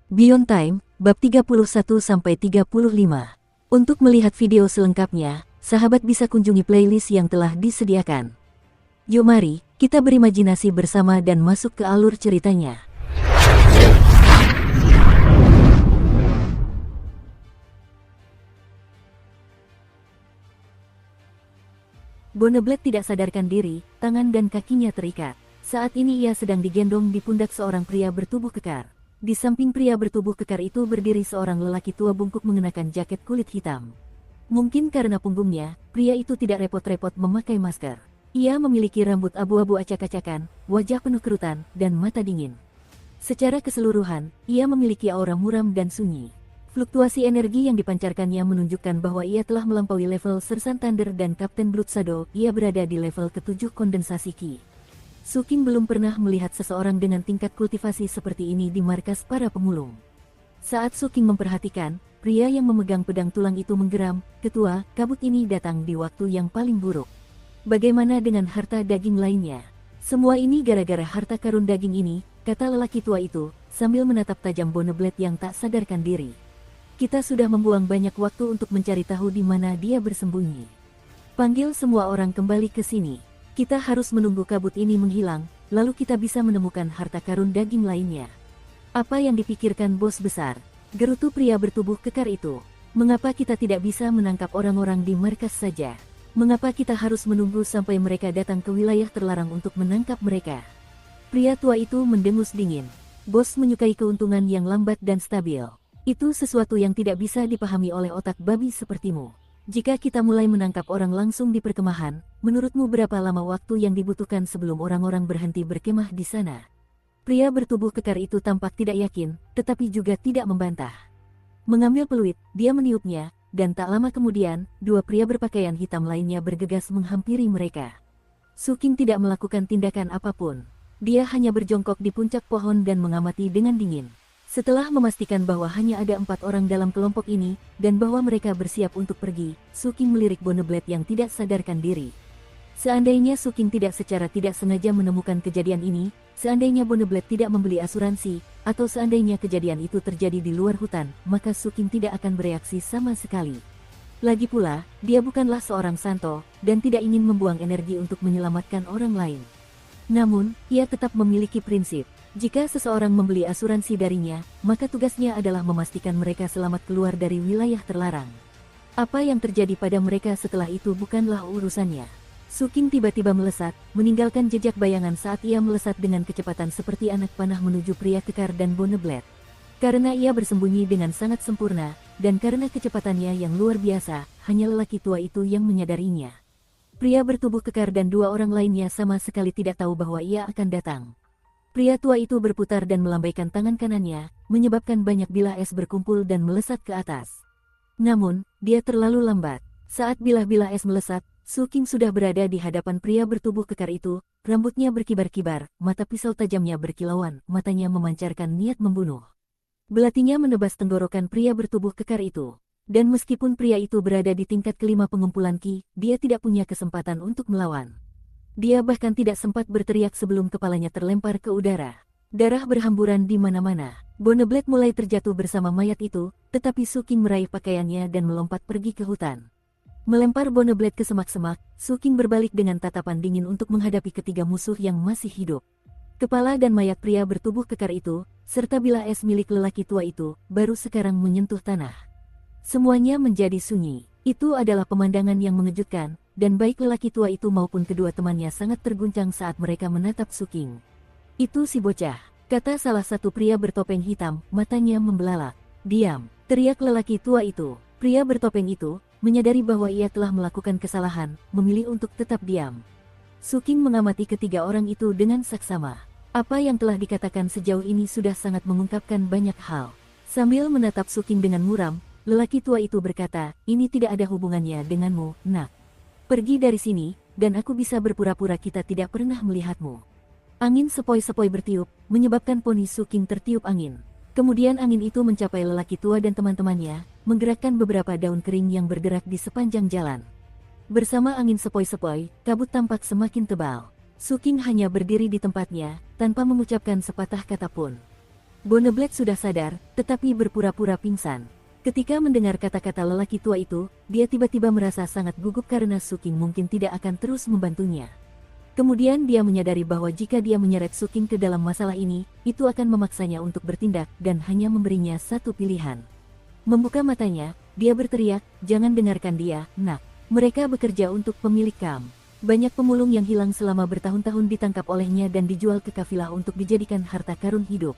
Beyond Time, bab 31-35. Untuk melihat video selengkapnya, sahabat bisa kunjungi playlist yang telah disediakan. Yuk mari, kita berimajinasi bersama dan masuk ke alur ceritanya. Boneblet tidak sadarkan diri, tangan dan kakinya terikat. Saat ini ia sedang digendong di pundak seorang pria bertubuh kekar. Di samping pria bertubuh kekar itu berdiri seorang lelaki tua bungkuk mengenakan jaket kulit hitam. Mungkin karena punggungnya, pria itu tidak repot-repot memakai masker. Ia memiliki rambut abu-abu acak-acakan, wajah penuh kerutan, dan mata dingin. Secara keseluruhan, ia memiliki aura muram dan sunyi. Fluktuasi energi yang dipancarkannya menunjukkan bahwa ia telah melampaui level Sersan Thunder dan Kapten Blood Shadow. Ia berada di level ke-7 kondensasi Ki. Su King belum pernah melihat seseorang dengan tingkat kultivasi seperti ini di markas para pemulung. Saat Su King memperhatikan, pria yang memegang pedang tulang itu menggeram, "Ketua, kabut ini datang di waktu yang paling buruk. Bagaimana dengan harta daging lainnya?" "Semua ini gara-gara harta karun daging ini," kata lelaki tua itu, sambil menatap tajam Boneblet yang tak sadarkan diri. "Kita sudah membuang banyak waktu untuk mencari tahu di mana dia bersembunyi. Panggil semua orang kembali ke sini. Kita harus menunggu kabut ini menghilang, lalu kita bisa menemukan harta karun daging lainnya." "Apa yang dipikirkan bos besar?" gerutu pria bertubuh kekar itu. "Mengapa kita tidak bisa menangkap orang-orang di markas saja? Mengapa kita harus menunggu sampai mereka datang ke wilayah terlarang untuk menangkap mereka?" Pria tua itu mendengus dingin. "Bos menyukai keuntungan yang lambat dan stabil. Itu sesuatu yang tidak bisa dipahami oleh otak babi sepertimu. Jika kita mulai menangkap orang langsung di perkemahan, menurutmu berapa lama waktu yang dibutuhkan sebelum orang-orang berhenti berkemah di sana?" Pria bertubuh kekar itu tampak tidak yakin, tetapi juga tidak membantah. Mengambil peluit, dia meniupnya, dan tak lama kemudian, dua pria berpakaian hitam lainnya bergegas menghampiri mereka. Su King tidak melakukan tindakan apapun. Dia hanya berjongkok di puncak pohon dan mengamati dengan dingin. Setelah memastikan bahwa hanya ada 4 orang dalam kelompok ini, dan bahwa mereka bersiap untuk pergi, Su King melirik Boneblet yang tidak sadarkan diri. Seandainya Su King tidak secara tidak sengaja menemukan kejadian ini, seandainya Boneblet tidak membeli asuransi, atau seandainya kejadian itu terjadi di luar hutan, maka Su King tidak akan bereaksi sama sekali. Lagi pula, dia bukanlah seorang santo, dan tidak ingin membuang energi untuk menyelamatkan orang lain. Namun, ia tetap memiliki prinsip. Jika seseorang membeli asuransi darinya, maka tugasnya adalah memastikan mereka selamat keluar dari wilayah terlarang. Apa yang terjadi pada mereka setelah itu bukanlah urusannya. Su King tiba-tiba melesat, meninggalkan jejak bayangan saat ia melesat dengan kecepatan seperti anak panah menuju pria kekar dan Boneblet. Karena ia bersembunyi dengan sangat sempurna, dan karena kecepatannya yang luar biasa, hanya lelaki tua itu yang menyadarinya. Pria bertubuh kekar dan dua orang lainnya sama sekali tidak tahu bahwa ia akan datang. Pria tua itu berputar dan melambaikan tangan kanannya, menyebabkan banyak bilah es berkumpul dan melesat ke atas. Namun, dia terlalu lambat. Saat bilah-bilah es melesat, Su King sudah berada di hadapan pria bertubuh kekar itu, rambutnya berkibar-kibar, mata pisau tajamnya berkilauan, matanya memancarkan niat membunuh. Belatinya menebas tenggorokan pria bertubuh kekar itu. Dan meskipun pria itu berada di tingkat kelima pengumpulan Ki, dia tidak punya kesempatan untuk melawan. Dia bahkan tidak sempat berteriak sebelum kepalanya terlempar ke udara. Darah berhamburan di mana-mana. Boneblet mulai terjatuh bersama mayat itu, tetapi Su King meraih pakaiannya dan melompat pergi ke hutan. Melempar Boneblet ke semak-semak, Su King berbalik dengan tatapan dingin untuk menghadapi ketiga musuh yang masih hidup. Kepala dan mayat pria bertubuh kekar itu, serta bilah es milik lelaki tua itu, baru sekarang menyentuh tanah. Semuanya menjadi sunyi. Itu adalah pemandangan yang mengejutkan, dan baik lelaki tua itu maupun kedua temannya sangat terguncang saat mereka menatap Su King. "Itu si bocah," kata salah satu pria bertopeng hitam, matanya membelalak. "Diam!" teriak lelaki tua itu. Pria bertopeng itu, menyadari bahwa ia telah melakukan kesalahan, memilih untuk tetap diam. Su King mengamati ketiga orang itu dengan saksama. Apa yang telah dikatakan sejauh ini sudah sangat mengungkapkan banyak hal. Sambil menatap Su King dengan muram, lelaki tua itu berkata, "Ini tidak ada hubungannya denganmu, nak. Pergi dari sini, dan aku bisa berpura-pura kita tidak pernah melihatmu." Angin sepoi-sepoi bertiup, menyebabkan poni Su King tertiup angin. Kemudian angin itu mencapai lelaki tua dan teman-temannya, menggerakkan beberapa daun kering yang bergerak di sepanjang jalan. Bersama angin sepoi-sepoi, kabut tampak semakin tebal. Su King hanya berdiri di tempatnya, tanpa mengucapkan sepatah kata pun. Boneblet sudah sadar, tetapi berpura-pura pingsan. Ketika mendengar kata-kata lelaki tua itu, dia tiba-tiba merasa sangat gugup karena Suking mungkin tidak akan terus membantunya. Kemudian dia menyadari bahwa jika dia menyeret Suking ke dalam masalah ini, itu akan memaksanya untuk bertindak dan hanya memberinya satu pilihan. Membuka matanya, dia berteriak, "Jangan dengarkan dia, nak. Mereka bekerja untuk pemilik Kam. Banyak pemulung yang hilang selama bertahun-tahun ditangkap olehnya dan dijual ke kafilah untuk dijadikan harta karun hidup.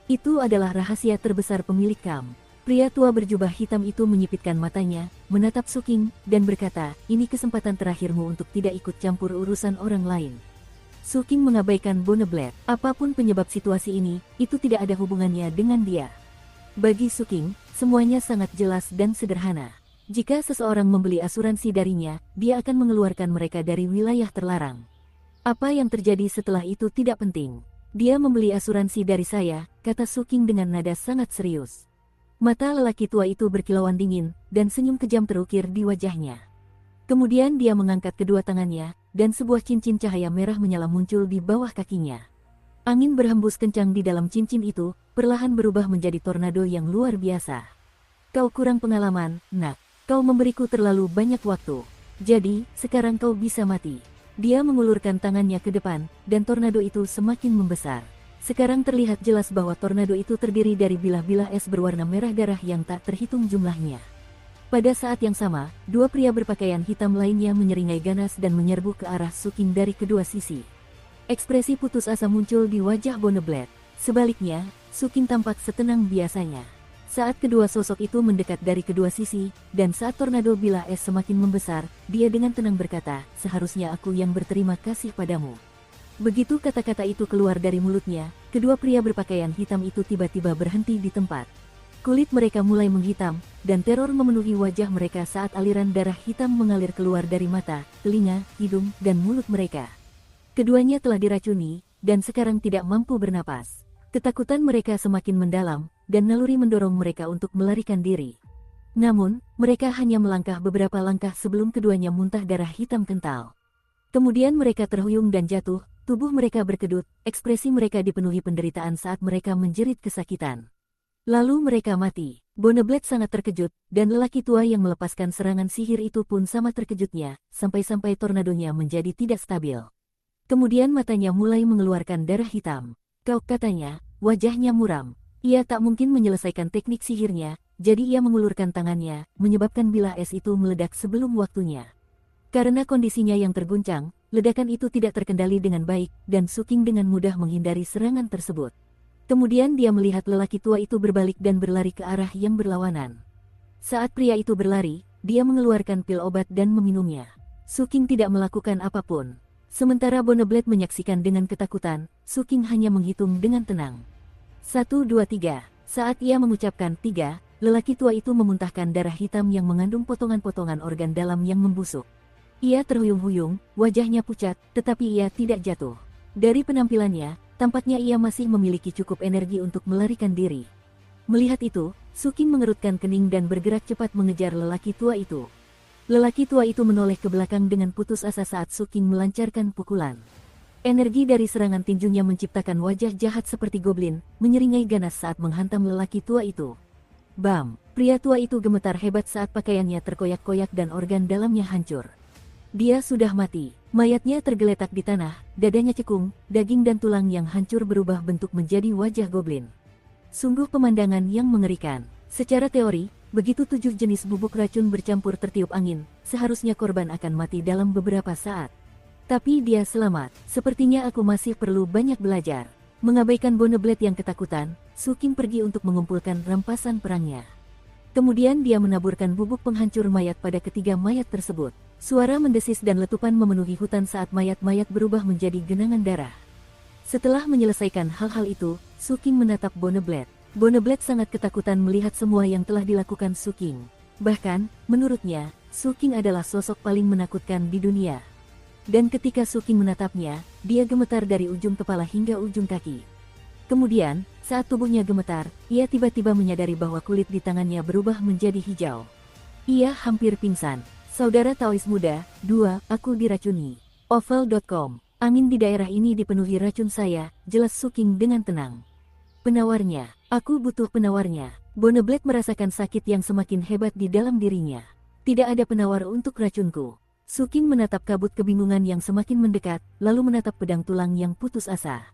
Itu adalah rahasia terbesar pemilik Kam." Pria tua berjubah hitam itu menyipitkan matanya, menatap Suking, dan berkata, "Ini kesempatan terakhirmu untuk tidak ikut campur urusan orang lain." Suking mengabaikan Boneblet. Apapun penyebab situasi ini, itu tidak ada hubungannya dengan dia. Bagi Suking, semuanya sangat jelas dan sederhana. Jika seseorang membeli asuransi darinya, dia akan mengeluarkan mereka dari wilayah terlarang. Apa yang terjadi setelah itu tidak penting. "Dia membeli asuransi dari saya," kata Suking dengan nada sangat serius. Mata lelaki tua itu berkilauan dingin, dan senyum kejam terukir di wajahnya. Kemudian dia mengangkat kedua tangannya, dan sebuah cincin cahaya merah menyala muncul di bawah kakinya. Angin berhembus kencang di dalam cincin itu, perlahan berubah menjadi tornado yang luar biasa. "Kau kurang pengalaman, nak. Kau memberiku terlalu banyak waktu. Jadi, sekarang kau bisa mati." Dia mengulurkan tangannya ke depan, dan tornado itu semakin membesar. Sekarang terlihat jelas bahwa tornado itu terdiri dari bilah-bilah es berwarna merah darah yang tak terhitung jumlahnya. Pada saat yang sama, dua pria berpakaian hitam lainnya menyeringai ganas dan menyerbu ke arah Suking dari kedua sisi. Ekspresi putus asa muncul di wajah Boneblet. Sebaliknya, Suking tampak setenang biasanya. Saat kedua sosok itu mendekat dari kedua sisi, dan saat tornado bilah es semakin membesar, dia dengan tenang berkata, "Seharusnya aku yang berterima kasih padamu." Begitu kata-kata itu keluar dari mulutnya, kedua pria berpakaian hitam itu tiba-tiba berhenti di tempat. Kulit mereka mulai menghitam, dan teror memenuhi wajah mereka saat aliran darah hitam mengalir keluar dari mata, telinga, hidung, dan mulut mereka. Keduanya telah diracuni, dan sekarang tidak mampu bernapas. Ketakutan mereka semakin mendalam, dan naluri mendorong mereka untuk melarikan diri. Namun, mereka hanya melangkah beberapa langkah sebelum keduanya muntah darah hitam kental. Kemudian mereka terhuyung dan jatuh, tubuh mereka berkedut, ekspresi mereka dipenuhi penderitaan saat mereka menjerit kesakitan. Lalu mereka mati. Boneblet sangat terkejut, dan lelaki tua yang melepaskan serangan sihir itu pun sama terkejutnya, sampai-sampai tornadonya menjadi tidak stabil. Kemudian matanya mulai mengeluarkan darah hitam. "Kau," katanya, wajahnya muram. Ia tak mungkin menyelesaikan teknik sihirnya, jadi ia mengulurkan tangannya, menyebabkan bilah es itu meledak sebelum waktunya. Karena kondisinya yang terguncang, ledakan itu tidak terkendali dengan baik, dan Suking dengan mudah menghindari serangan tersebut. Kemudian dia melihat lelaki tua itu berbalik dan berlari ke arah yang berlawanan. Saat pria itu berlari, dia mengeluarkan pil obat dan meminumnya. Suking tidak melakukan apapun. Sementara Boneblet menyaksikan dengan ketakutan, Suking hanya menghitung dengan tenang. 1, 2, 3. Saat ia mengucapkan 3, lelaki tua itu memuntahkan darah hitam yang mengandung potongan-potongan organ dalam yang membusuk. Ia terhuyung-huyung, wajahnya pucat, tetapi ia tidak jatuh. Dari penampilannya, tampaknya ia masih memiliki cukup energi untuk melarikan diri. Melihat itu, Suking mengerutkan kening dan bergerak cepat mengejar lelaki tua itu. Lelaki tua itu menoleh ke belakang dengan putus asa saat Suking melancarkan pukulan. Energi dari serangan tinjunya menciptakan wajah jahat seperti goblin, menyeringai ganas saat menghantam lelaki tua itu. Bam! Pria tua itu gemetar hebat saat pakaiannya terkoyak-koyak dan organ dalamnya hancur. Dia sudah mati. Mayatnya tergeletak di tanah, dadanya cekung, daging dan tulang yang hancur berubah bentuk menjadi wajah goblin. Sungguh pemandangan yang mengerikan. Secara teori, begitu 7 jenis bubuk racun bercampur tertiup angin, seharusnya korban akan mati dalam beberapa saat. Tapi dia selamat. Sepertinya aku masih perlu banyak belajar. Mengabaikan Boneblet yang ketakutan, Suking pergi untuk mengumpulkan rampasan perangnya. Kemudian dia menaburkan bubuk penghancur mayat pada ketiga mayat tersebut. Suara mendesis dan letupan memenuhi hutan saat mayat-mayat berubah menjadi genangan darah. Setelah menyelesaikan hal-hal itu, Suking menatap Boneblet. Boneblet sangat ketakutan melihat semua yang telah dilakukan Suking. Bahkan, menurutnya, Suking adalah sosok paling menakutkan di dunia. Dan ketika Suking menatapnya, dia gemetar dari ujung kepala hingga ujung kaki. Kemudian, saat tubuhnya gemetar, ia tiba-tiba menyadari bahwa kulit di tangannya berubah menjadi hijau. Ia hampir pingsan. Saudara Taois Muda, 2, aku diracuni. Oval.com. Angin di daerah ini dipenuhi racun saya, jelas Suking dengan tenang. Penawarnya. Aku butuh penawarnya. Bonneblade merasakan sakit yang semakin hebat di dalam dirinya. Tidak ada penawar untuk racunku. Suking menatap kabut kebingungan yang semakin mendekat, lalu menatap pedang tulang yang putus asa.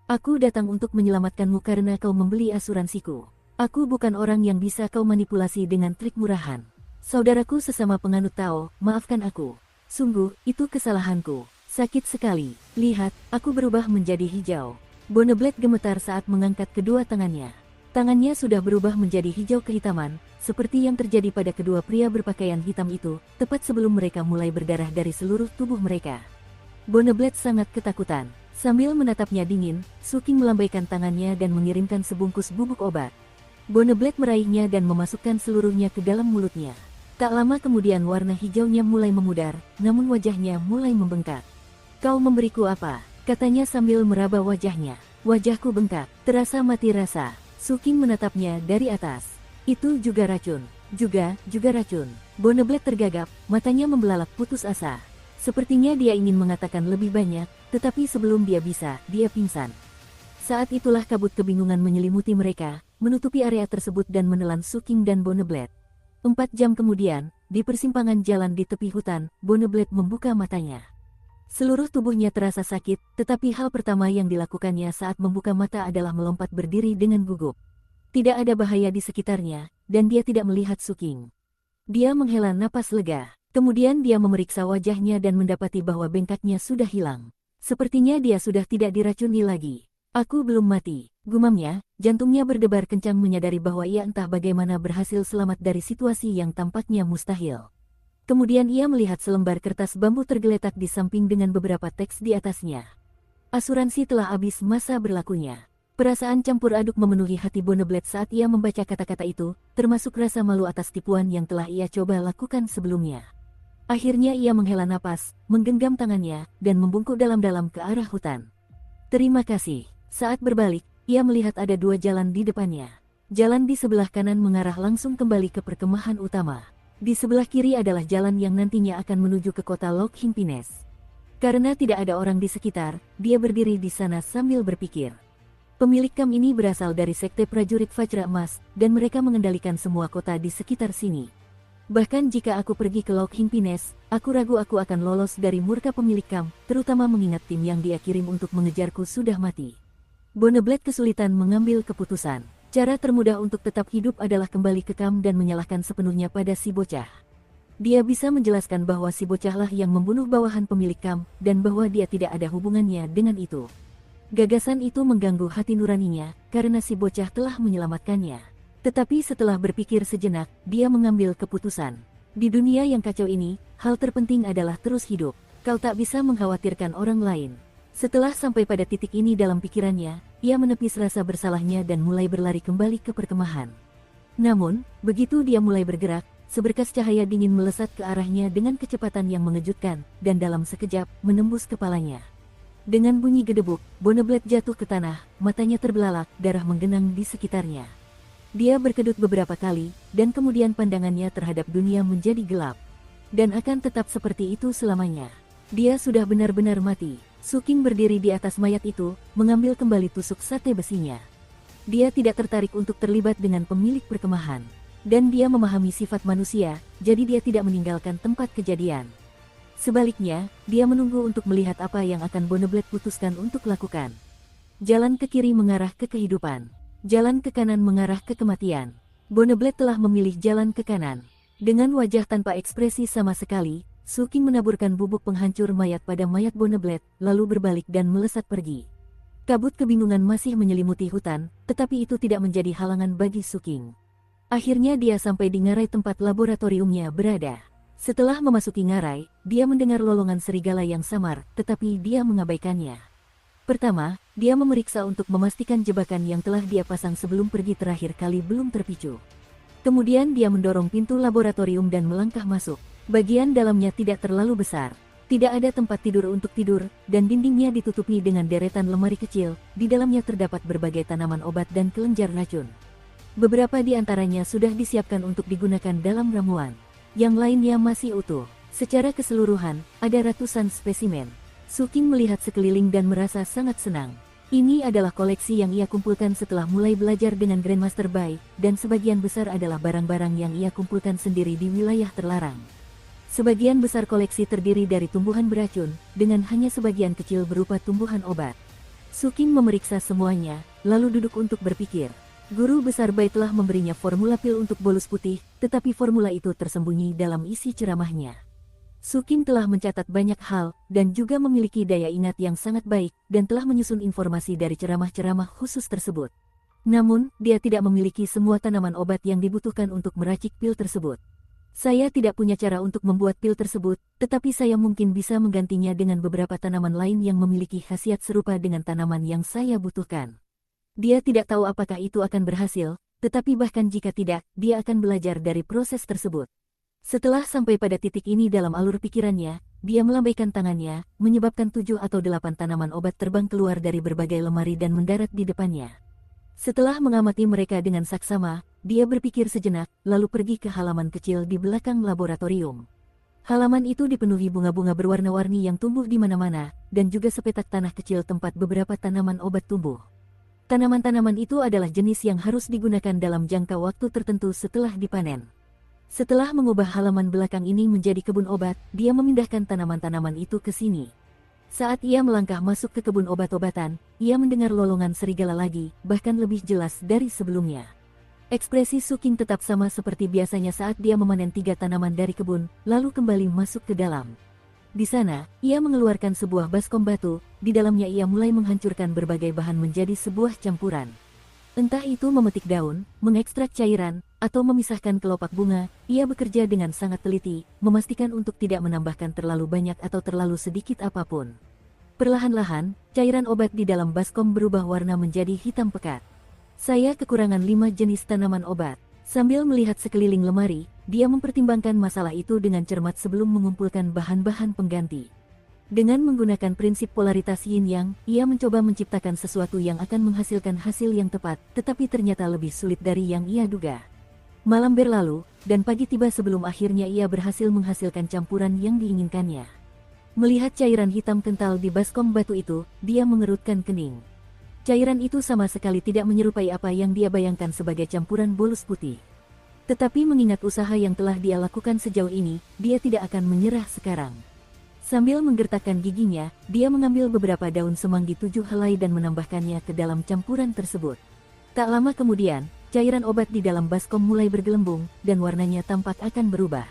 Aku datang untuk menyelamatkanmu karena kau membeli asuransiku. Aku bukan orang yang bisa kau manipulasi dengan trik murahan. Saudaraku sesama penganut Tao, maafkan aku. Sungguh, itu kesalahanku. Sakit sekali. Lihat, aku berubah menjadi hijau. Bonneblade gemetar saat mengangkat kedua tangannya. Tangannya sudah berubah menjadi hijau kehitaman, seperti yang terjadi pada kedua pria berpakaian hitam itu, tepat sebelum mereka mulai berdarah dari seluruh tubuh mereka. Bonneblade sangat ketakutan. Sambil menatapnya dingin, Suking melambaikan tangannya dan mengirimkan sebungkus bubuk obat. Bonneblade meraihnya dan memasukkan seluruhnya ke dalam mulutnya. Tak lama kemudian warna hijaunya mulai memudar, namun wajahnya mulai membengkak. Kau memberiku apa? Katanya sambil meraba wajahnya. Wajahku bengkak, terasa mati rasa. Suking menatapnya dari atas. Itu juga racun. Juga racun. Bonneblade tergagap, matanya membelalak putus asa. Sepertinya dia ingin mengatakan lebih banyak, tetapi sebelum dia bisa, dia pingsan. Saat itulah kabut kebingungan menyelimuti mereka, menutupi area tersebut dan menelan Suking dan Bonneblade. 4 jam kemudian, di persimpangan jalan di tepi hutan, Bonneblade membuka matanya. Seluruh tubuhnya terasa sakit, tetapi hal pertama yang dilakukannya saat membuka mata adalah melompat berdiri dengan gugup. Tidak ada bahaya di sekitarnya, dan dia tidak melihat Suking. Dia menghela napas lega. Kemudian dia memeriksa wajahnya dan mendapati bahwa bengkaknya sudah hilang. Sepertinya dia sudah tidak diracuni lagi. Aku belum mati, gumamnya, jantungnya berdebar kencang menyadari bahwa ia entah bagaimana berhasil selamat dari situasi yang tampaknya mustahil. Kemudian ia melihat selembar kertas bambu tergeletak di samping dengan beberapa teks di atasnya. Asuransi telah habis masa berlakunya. Perasaan campur aduk memenuhi hati Bonneblade saat ia membaca kata-kata itu, termasuk rasa malu atas tipuan yang telah ia coba lakukan sebelumnya. Akhirnya ia menghela napas, menggenggam tangannya, dan membungkuk dalam-dalam ke arah hutan. Terima kasih. Saat berbalik, ia melihat ada 2 jalan di depannya. Jalan di sebelah kanan mengarah langsung kembali ke perkemahan utama. Di sebelah kiri adalah jalan yang nantinya akan menuju ke kota Lokhingpines. Karena tidak ada orang di sekitar, dia berdiri di sana sambil berpikir. Pemilik kamp ini berasal dari sekte prajurit Vajra Emas, dan mereka mengendalikan semua kota di sekitar sini. Bahkan jika aku pergi ke Lokhingpines, aku ragu aku akan lolos dari murka pemilik kamp, terutama mengingat tim yang dia kirim untuk mengejarku sudah mati. Bonneblade kesulitan mengambil keputusan. Cara termudah untuk tetap hidup adalah kembali ke kamp dan menyalahkan sepenuhnya pada si bocah. Dia bisa menjelaskan bahwa si bocahlah yang membunuh bawahan pemilik kamp, dan bahwa dia tidak ada hubungannya dengan itu. Gagasan itu mengganggu hati nuraninya, karena si bocah telah menyelamatkannya. Tetapi setelah berpikir sejenak, dia mengambil keputusan. Di dunia yang kacau ini, hal terpenting adalah terus hidup. Kau tak bisa mengkhawatirkan orang lain. Setelah sampai pada titik ini dalam pikirannya, ia menepis rasa bersalahnya dan mulai berlari kembali ke perkemahan. Namun, begitu dia mulai bergerak, seberkas cahaya dingin melesat ke arahnya dengan kecepatan yang mengejutkan, dan dalam sekejap, menembus kepalanya. Dengan bunyi gedebuk, Bonneblade jatuh ke tanah, matanya terbelalak, darah menggenang di sekitarnya. Dia berkedut beberapa kali, dan kemudian pandangannya terhadap dunia menjadi gelap. Dan akan tetap seperti itu selamanya. Dia sudah benar-benar mati. Suking berdiri di atas mayat itu, mengambil kembali tusuk sate besinya. Dia tidak tertarik untuk terlibat dengan pemilik perkemahan. Dan dia memahami sifat manusia, jadi dia tidak meninggalkan tempat kejadian. Sebaliknya, dia menunggu untuk melihat apa yang akan Bonneblade putuskan untuk lakukan. Jalan ke kiri mengarah ke kehidupan. Jalan ke kanan mengarah ke kematian. Bonneblade telah memilih jalan ke kanan. Dengan wajah tanpa ekspresi sama sekali, Suking menaburkan bubuk penghancur mayat pada mayat Bonneblade, lalu berbalik dan melesat pergi. Kabut kebingungan masih menyelimuti hutan, tetapi itu tidak menjadi halangan bagi Suking. Akhirnya dia sampai di ngarai tempat laboratoriumnya berada. Setelah memasuki ngarai, dia mendengar lolongan serigala yang samar, tetapi dia mengabaikannya. Pertama, dia memeriksa untuk memastikan jebakan yang telah dia pasang sebelum pergi terakhir kali belum terpicu. Kemudian dia mendorong pintu laboratorium dan melangkah masuk. Bagian dalamnya tidak terlalu besar. Tidak ada tempat tidur untuk tidur, dan dindingnya ditutupi dengan deretan lemari kecil. Di dalamnya terdapat berbagai tanaman obat dan kelenjar racun. Beberapa di antaranya sudah disiapkan untuk digunakan dalam ramuan. Yang lainnya masih utuh. Secara keseluruhan, ada ratusan spesimen. Suking melihat sekeliling dan merasa sangat senang. Ini adalah koleksi yang ia kumpulkan setelah mulai belajar dengan Grandmaster Bai, dan sebagian besar adalah barang-barang yang ia kumpulkan sendiri di wilayah terlarang. Sebagian besar koleksi terdiri dari tumbuhan beracun, dengan hanya sebagian kecil berupa tumbuhan obat. Su King memeriksa semuanya, lalu duduk untuk berpikir. Guru besar Bai telah memberinya formula pil untuk bolus putih, tetapi formula itu tersembunyi dalam isi ceramahnya. Su King telah mencatat banyak hal, dan juga memiliki daya ingat yang sangat baik, dan telah menyusun informasi dari ceramah-ceramah khusus tersebut. Namun, dia tidak memiliki semua tanaman obat yang dibutuhkan untuk meracik pil tersebut. Saya tidak punya cara untuk membuat pil tersebut, tetapi saya mungkin bisa menggantinya dengan beberapa tanaman lain yang memiliki khasiat serupa dengan tanaman yang saya butuhkan. Dia tidak tahu apakah itu akan berhasil, tetapi bahkan jika tidak, dia akan belajar dari proses tersebut. Setelah sampai pada titik ini dalam alur pikirannya, dia melambaikan tangannya, menyebabkan 7 atau 8 tanaman obat terbang keluar dari berbagai lemari dan mendarat di depannya. Setelah mengamati mereka dengan saksama, dia berpikir sejenak, lalu pergi ke halaman kecil di belakang laboratorium. Halaman itu dipenuhi bunga-bunga berwarna-warni yang tumbuh di mana-mana, dan juga sepetak tanah kecil tempat beberapa tanaman obat tumbuh. Tanaman-tanaman itu adalah jenis yang harus digunakan dalam jangka waktu tertentu setelah dipanen. Setelah mengubah halaman belakang ini menjadi kebun obat, dia memindahkan tanaman-tanaman itu ke sini. Saat ia melangkah masuk ke kebun obat-obatan, ia mendengar lolongan serigala lagi, bahkan lebih jelas dari sebelumnya. Ekspresi Su King tetap sama seperti biasanya saat dia memanen 3 tanaman dari kebun, lalu kembali masuk ke dalam. Di sana, ia mengeluarkan sebuah baskom batu, di dalamnya ia mulai menghancurkan berbagai bahan menjadi sebuah campuran. Entah itu memetik daun, mengekstrak cairan, atau memisahkan kelopak bunga, ia bekerja dengan sangat teliti, memastikan untuk tidak menambahkan terlalu banyak atau terlalu sedikit apapun. Perlahan-lahan, cairan obat di dalam baskom berubah warna menjadi hitam pekat. Saya kekurangan 5 jenis tanaman obat. Sambil melihat sekeliling lemari, dia mempertimbangkan masalah itu dengan cermat sebelum mengumpulkan bahan-bahan pengganti. Dengan menggunakan prinsip polaritas yin-yang, ia mencoba menciptakan sesuatu yang akan menghasilkan hasil yang tepat, tetapi ternyata lebih sulit dari yang ia duga. Malam berlalu, dan pagi tiba sebelum akhirnya ia berhasil menghasilkan campuran yang diinginkannya. Melihat cairan hitam kental di baskom batu itu, dia mengerutkan kening. Cairan itu sama sekali tidak menyerupai apa yang dia bayangkan sebagai campuran bolus putih. Tetapi mengingat usaha yang telah dia lakukan sejauh ini, dia tidak akan menyerah sekarang. Sambil menggertakkan giginya, dia mengambil beberapa daun semanggi 7 helai dan menambahkannya ke dalam campuran tersebut. Tak lama kemudian, cairan obat di dalam baskom mulai bergelembung, dan warnanya tampak akan berubah.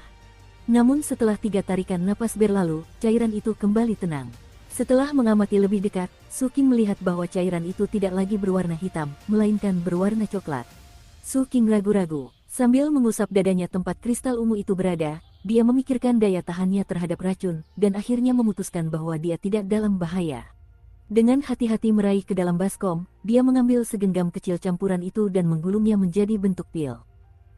Namun setelah 3 tarikan napas berlalu, cairan itu kembali tenang. Setelah mengamati lebih dekat, Su King melihat bahwa cairan itu tidak lagi berwarna hitam, melainkan berwarna coklat. Su King ragu-ragu. Sambil mengusap dadanya tempat kristal ungu itu berada, dia memikirkan daya tahannya terhadap racun, dan akhirnya memutuskan bahwa dia tidak dalam bahaya. Dengan hati-hati meraih ke dalam baskom, dia mengambil segenggam kecil campuran itu dan menggulungnya menjadi bentuk pil.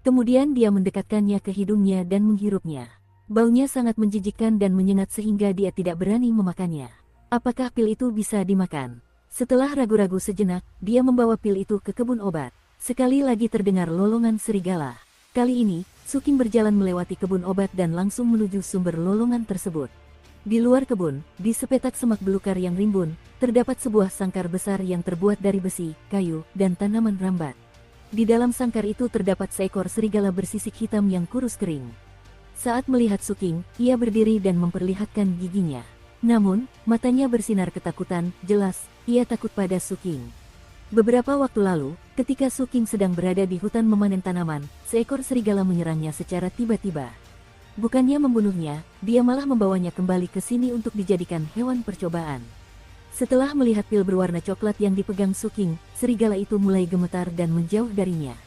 Kemudian dia mendekatkannya ke hidungnya dan menghirupnya. Baunya sangat menjijikkan dan menyengat sehingga dia tidak berani memakannya. Apakah pil itu bisa dimakan? Setelah ragu-ragu sejenak, dia membawa pil itu ke kebun obat. Sekali lagi terdengar lolongan serigala. Kali ini, Su King berjalan melewati kebun obat dan langsung menuju sumber lolongan tersebut. Di luar kebun, di sepetak semak belukar yang rimbun, terdapat sebuah sangkar besar yang terbuat dari besi, kayu, dan tanaman rambat. Di dalam sangkar itu terdapat seekor serigala bersisik hitam yang kurus kering. Saat melihat Su King, ia berdiri dan memperlihatkan giginya. Namun, matanya bersinar ketakutan, jelas, ia takut pada Su King. Beberapa waktu lalu, ketika Su King sedang berada di hutan memanen tanaman, seekor serigala menyerangnya secara tiba-tiba. Bukannya membunuhnya, dia malah membawanya kembali ke sini untuk dijadikan hewan percobaan. Setelah melihat pil berwarna coklat yang dipegang Su King, serigala itu mulai gemetar dan menjauh darinya.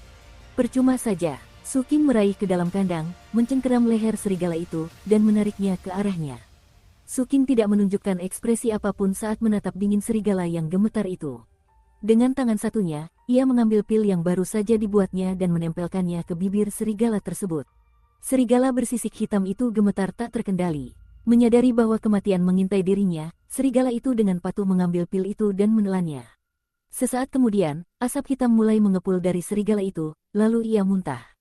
Percuma saja, Su King meraih ke dalam kandang, mencengkeram leher serigala itu, dan menariknya ke arahnya. Su King tidak menunjukkan ekspresi apapun saat menatap dingin serigala yang gemetar itu. Dengan tangan satunya, ia mengambil pil yang baru saja dibuatnya dan menempelkannya ke bibir serigala tersebut. Serigala bersisik hitam itu gemetar tak terkendali. Menyadari bahwa kematian mengintai dirinya, serigala itu dengan patuh mengambil pil itu dan menelannya. Sesaat kemudian, asap hitam mulai mengepul dari serigala itu, lalu ia muntah.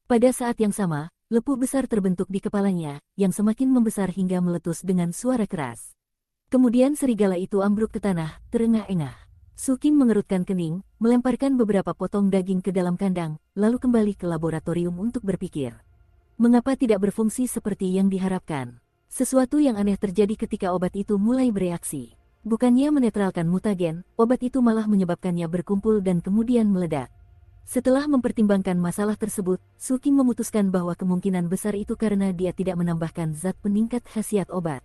Pada saat yang sama, lepu besar terbentuk di kepalanya, yang semakin membesar hingga meletus dengan suara keras. Kemudian serigala itu ambruk ke tanah, terengah-engah. Su King mengerutkan kening, melemparkan beberapa potong daging ke dalam kandang, lalu kembali ke laboratorium untuk berpikir. Mengapa tidak berfungsi seperti yang diharapkan? Sesuatu yang aneh terjadi ketika obat itu mulai bereaksi. Bukannya menetralkan mutagen, obat itu malah menyebabkannya berkumpul dan kemudian meledak. Setelah mempertimbangkan masalah tersebut, Su King memutuskan bahwa kemungkinan besar itu karena dia tidak menambahkan zat peningkat khasiat obat.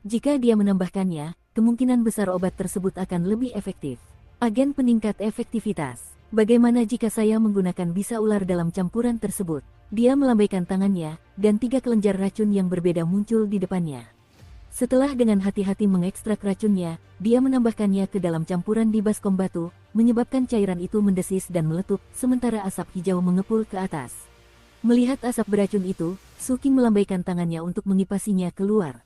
Jika dia menambahkannya, kemungkinan besar obat tersebut akan lebih efektif. Agen peningkat efektivitas. Bagaimana jika saya menggunakan bisa ular dalam campuran tersebut? Dia melambaikan tangannya, dan 3 kelenjar racun yang berbeda muncul di depannya. Setelah dengan hati-hati mengekstrak racunnya, dia menambahkannya ke dalam campuran di baskom batu, menyebabkan cairan itu mendesis dan meletup, sementara asap hijau mengepul ke atas. Melihat asap beracun itu, Su King melambaikan tangannya untuk mengipasinya keluar.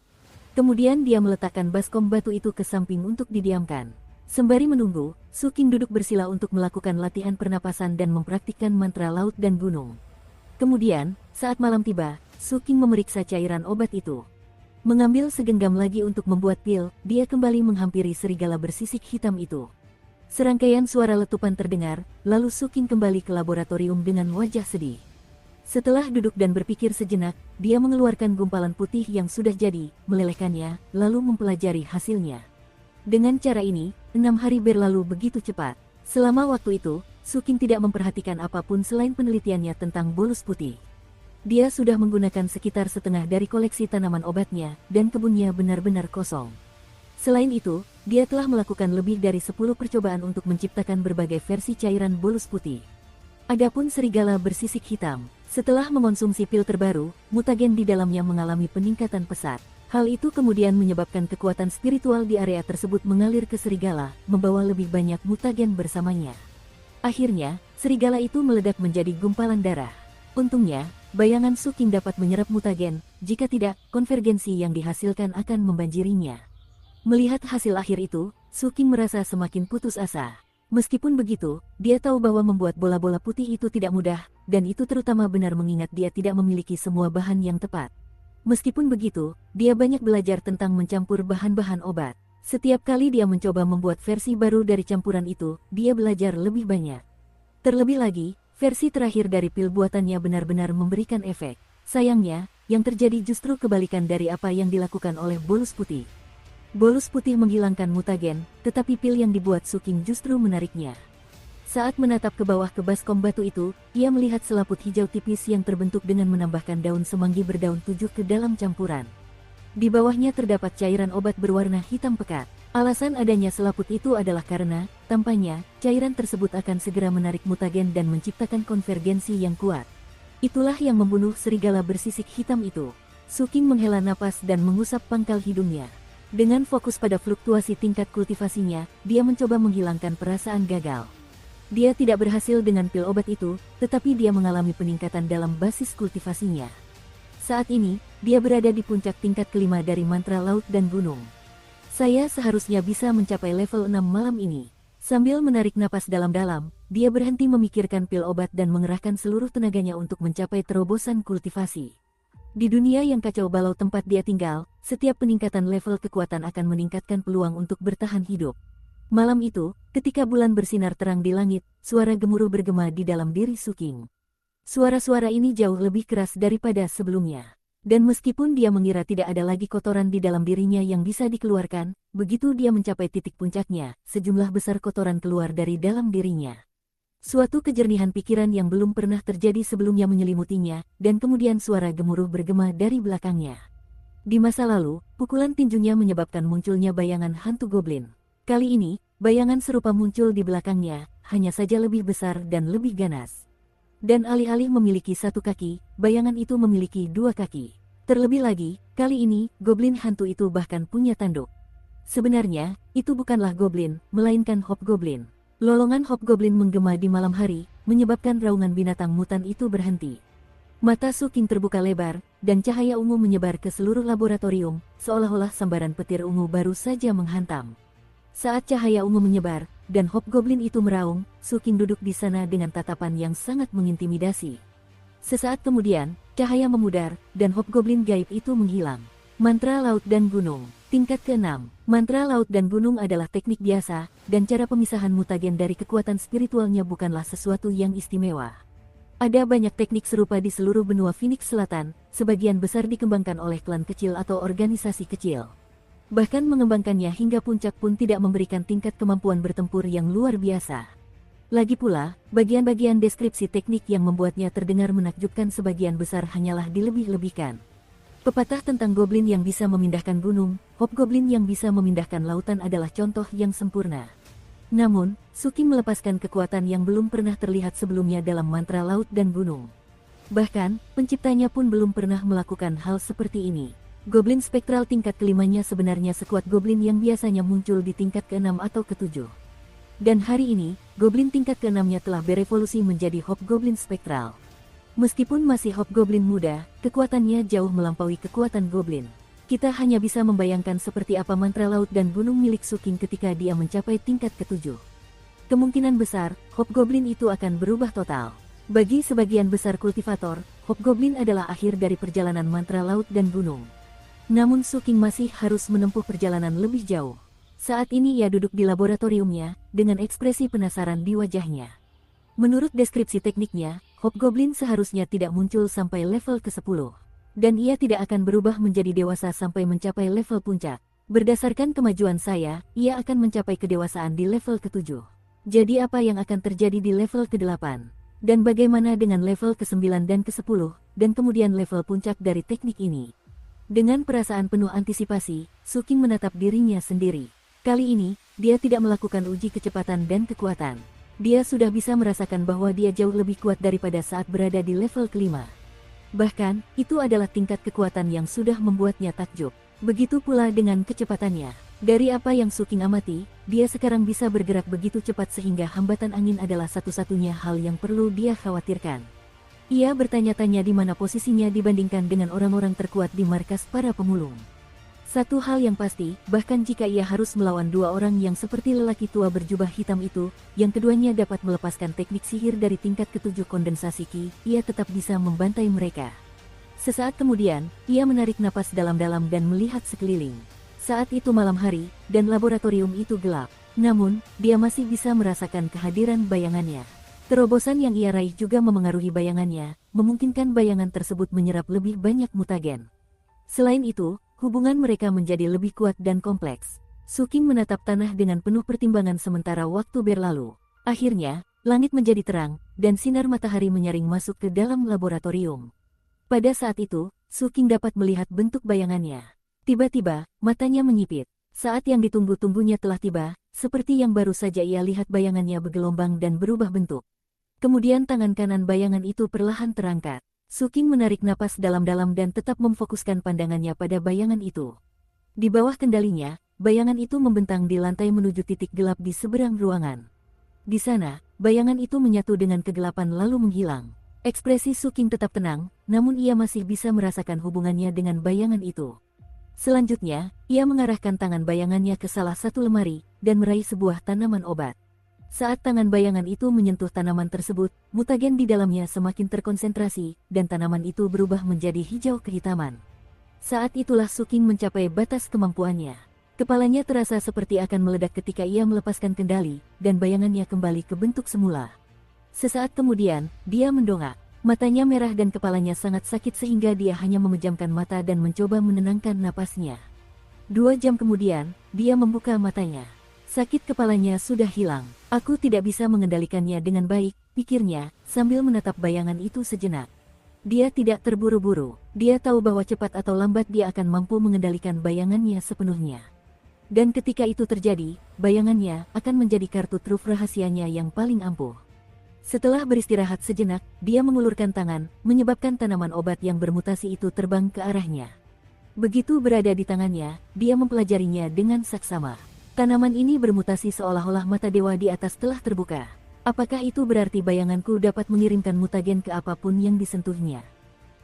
Kemudian dia meletakkan baskom batu itu ke samping untuk didiamkan. Sembari menunggu, Su King duduk bersila untuk melakukan latihan pernapasan dan mempraktikkan mantra laut dan gunung. Kemudian, saat malam tiba, Su King memeriksa cairan obat itu. Mengambil segenggam lagi untuk membuat pil, dia kembali menghampiri serigala bersisik hitam itu. Serangkaian suara letupan terdengar, lalu Su King kembali ke laboratorium dengan wajah sedih. Setelah duduk dan berpikir sejenak, dia mengeluarkan gumpalan putih yang sudah jadi, melelehkannya, lalu mempelajari hasilnya. Dengan cara ini, 6 hari berlalu begitu cepat. Selama waktu itu, Su King tidak memperhatikan apapun selain penelitiannya tentang bolus putih. Dia sudah menggunakan sekitar setengah dari koleksi tanaman obatnya, dan kebunnya benar-benar kosong. Selain itu, dia telah melakukan lebih dari 10 percobaan untuk menciptakan berbagai versi cairan bolus putih. Adapun serigala bersisik hitam, setelah mengonsumsi pil terbaru, mutagen di dalamnya mengalami peningkatan pesat. Hal itu kemudian menyebabkan kekuatan spiritual di area tersebut mengalir ke serigala, membawa lebih banyak mutagen bersamanya. Akhirnya, serigala itu meledak menjadi gumpalan darah. Untungnya, bayangan Su King dapat menyerap mutagen, jika tidak, konvergensi yang dihasilkan akan membanjirinya. Melihat hasil akhir itu, Su King merasa semakin putus asa. Meskipun begitu, dia tahu bahwa membuat bola-bola putih itu tidak mudah, dan itu terutama benar mengingat dia tidak memiliki semua bahan yang tepat. Meskipun begitu, dia banyak belajar tentang mencampur bahan-bahan obat. Setiap kali dia mencoba membuat versi baru dari campuran itu, dia belajar lebih banyak. Terlebih lagi, versi terakhir dari pil buatannya benar-benar memberikan efek. Sayangnya, yang terjadi justru kebalikan dari apa yang dilakukan oleh bolus putih. Bolus putih menghilangkan mutagen, tetapi pil yang dibuat Su King justru menariknya. Saat menatap ke bawah ke baskom batu itu, ia melihat selaput hijau tipis yang terbentuk dengan menambahkan daun semanggi berdaun 7 ke dalam campuran. Di bawahnya terdapat cairan obat berwarna hitam pekat. Alasan adanya selaput itu adalah karena, tampaknya, cairan tersebut akan segera menarik mutagen dan menciptakan konvergensi yang kuat. Itulah yang membunuh serigala bersisik hitam itu. Su King menghela napas dan mengusap pangkal hidungnya. Dengan fokus pada fluktuasi tingkat kultivasinya, dia mencoba menghilangkan perasaan gagal. Dia tidak berhasil dengan pil obat itu, tetapi dia mengalami peningkatan dalam basis kultivasinya. Saat ini, dia berada di puncak tingkat kelima dari mantra laut dan gunung. Saya seharusnya bisa mencapai level 6 malam ini. Sambil menarik napas dalam-dalam, dia berhenti memikirkan pil obat dan mengerahkan seluruh tenaganya untuk mencapai terobosan kultivasi. Di dunia yang kacau balau tempat dia tinggal, setiap peningkatan level kekuatan akan meningkatkan peluang untuk bertahan hidup. Malam itu, ketika bulan bersinar terang di langit, suara gemuruh bergema di dalam diri Su King. Suara-suara ini jauh lebih keras daripada sebelumnya. Dan meskipun dia mengira tidak ada lagi kotoran di dalam dirinya yang bisa dikeluarkan, begitu dia mencapai titik puncaknya, sejumlah besar kotoran keluar dari dalam dirinya. Suatu kejernihan pikiran yang belum pernah terjadi sebelumnya menyelimutinya, dan kemudian suara gemuruh bergema dari belakangnya. Di masa lalu, pukulan tinjunya menyebabkan munculnya bayangan hantu goblin. Kali ini, bayangan serupa muncul di belakangnya, hanya saja lebih besar dan lebih ganas. Dan alih-alih memiliki 1 kaki, bayangan itu memiliki 2 kaki. Terlebih lagi, kali ini, goblin hantu itu bahkan punya tanduk. Sebenarnya, itu bukanlah goblin, melainkan hobgoblin. Lolongan hobgoblin menggema di malam hari, menyebabkan raungan binatang mutan itu berhenti. Mata Su King terbuka lebar, dan cahaya ungu menyebar ke seluruh laboratorium, seolah-olah sambaran petir ungu baru saja menghantam. Saat cahaya ungu menyebar, dan hobgoblin itu meraung, Su King duduk di sana dengan tatapan yang sangat mengintimidasi. Sesaat kemudian, cahaya memudar, dan hobgoblin gaib itu menghilang. Mantra laut dan gunung. Tingkat ke-6, mantra laut dan gunung adalah teknik biasa, dan cara pemisahan mutagen dari kekuatan spiritualnya bukanlah sesuatu yang istimewa. Ada banyak teknik serupa di seluruh benua Phoenix Selatan, sebagian besar dikembangkan oleh klan kecil atau organisasi kecil. Bahkan mengembangkannya hingga puncak pun tidak memberikan tingkat kemampuan bertempur yang luar biasa. Lagi pula, bagian-bagian deskripsi teknik yang membuatnya terdengar menakjubkan sebagian besar hanyalah dilebih-lebihkan. Pepatah tentang goblin yang bisa memindahkan gunung, hobgoblin yang bisa memindahkan lautan adalah contoh yang sempurna. Namun, Suking melepaskan kekuatan yang belum pernah terlihat sebelumnya dalam mantra laut dan gunung. Bahkan, penciptanya pun belum pernah melakukan hal seperti ini. Goblin spektral tingkat kelimanya sebenarnya sekuat goblin yang biasanya muncul di tingkat ke-6 atau ke-7. Dan hari ini, goblin tingkat ke-6-nya telah berevolusi menjadi hobgoblin spektral. Meskipun masih hobgoblin muda, kekuatannya jauh melampaui kekuatan goblin. Kita hanya bisa membayangkan seperti apa mantra laut dan gunung milik Suking ketika dia mencapai tingkat ke-7. Kemungkinan besar, hobgoblin itu akan berubah total. Bagi sebagian besar kultivator, hobgoblin adalah akhir dari perjalanan mantra laut dan gunung. Namun Suking masih harus menempuh perjalanan lebih jauh. Saat ini ia duduk di laboratoriumnya, dengan ekspresi penasaran di wajahnya. Menurut deskripsi tekniknya, hobgoblin seharusnya tidak muncul sampai level ke-10. Dan ia tidak akan berubah menjadi dewasa sampai mencapai level puncak. Berdasarkan kemajuan saya, ia akan mencapai kedewasaan di level ke-7. Jadi apa yang akan terjadi di level ke-8? Dan bagaimana dengan level ke-9 dan ke-10, dan kemudian level puncak dari teknik ini? Dengan perasaan penuh antisipasi, Suking menatap dirinya sendiri. Kali ini, dia tidak melakukan uji kecepatan dan kekuatan. Dia sudah bisa merasakan bahwa dia jauh lebih kuat daripada saat berada di level ke-5. Bahkan, itu adalah tingkat kekuatan yang sudah membuatnya takjub. Begitu pula dengan kecepatannya. Dari apa yang Suking amati, dia sekarang bisa bergerak begitu cepat sehingga hambatan angin adalah satu-satunya hal yang perlu dia khawatirkan. Ia bertanya-tanya di mana posisinya dibandingkan dengan orang-orang terkuat di markas para pemulung. Satu hal yang pasti, bahkan jika ia harus melawan dua orang yang seperti lelaki tua berjubah hitam itu, yang keduanya dapat melepaskan teknik sihir dari tingkat ke-7 kondensasi Ki, ia tetap bisa membantai mereka. Sesaat kemudian, ia menarik napas dalam-dalam dan melihat sekeliling. Saat itu malam hari, dan laboratorium itu gelap. Namun, dia masih bisa merasakan kehadiran bayangannya. Terobosan yang ia raih juga memengaruhi bayangannya, memungkinkan bayangan tersebut menyerap lebih banyak mutagen. Selain itu, hubungan mereka menjadi lebih kuat dan kompleks. Suking menatap tanah dengan penuh pertimbangan sementara waktu berlalu. Akhirnya, langit menjadi terang, dan sinar matahari menyaring masuk ke dalam laboratorium. Pada saat itu, Suking dapat melihat bentuk bayangannya. Tiba-tiba, matanya menyipit. Saat yang ditunggu-tunggunya telah tiba, seperti yang baru saja ia lihat bayangannya bergelombang dan berubah bentuk. Kemudian tangan kanan bayangan itu perlahan terangkat. Suking menarik napas dalam-dalam dan tetap memfokuskan pandangannya pada bayangan itu. Di bawah kendalinya, bayangan itu membentang di lantai menuju titik gelap di seberang ruangan. Di sana, bayangan itu menyatu dengan kegelapan lalu menghilang. Ekspresi Suking tetap tenang, namun ia masih bisa merasakan hubungannya dengan bayangan itu. Selanjutnya, ia mengarahkan tangan bayangannya ke salah satu lemari, dan meraih sebuah tanaman obat. Saat tangan bayangan itu menyentuh tanaman tersebut, mutagen di dalamnya semakin terkonsentrasi, dan tanaman itu berubah menjadi hijau kehitaman. Saat itulah Suking mencapai batas kemampuannya. Kepalanya terasa seperti akan meledak ketika ia melepaskan kendali, dan bayangannya kembali ke bentuk semula. Sesaat kemudian, dia mendongak. Matanya merah dan kepalanya sangat sakit sehingga dia hanya memejamkan mata dan mencoba menenangkan napasnya. 2 jam kemudian, dia membuka matanya. Sakit kepalanya sudah hilang. Aku tidak bisa mengendalikannya dengan baik, pikirnya, sambil menatap bayangan itu sejenak. Dia tidak terburu-buru. Dia tahu bahwa cepat atau lambat dia akan mampu mengendalikan bayangannya sepenuhnya. Dan ketika itu terjadi, bayangannya akan menjadi kartu truf rahasianya yang paling ampuh. Setelah beristirahat sejenak, dia mengulurkan tangan, menyebabkan tanaman obat yang bermutasi itu terbang ke arahnya. Begitu berada di tangannya, dia mempelajarinya dengan saksama. Tanaman ini bermutasi seolah-olah mata dewa di atas telah terbuka. Apakah itu berarti bayanganku dapat mengirimkan mutagen ke apapun yang disentuhnya?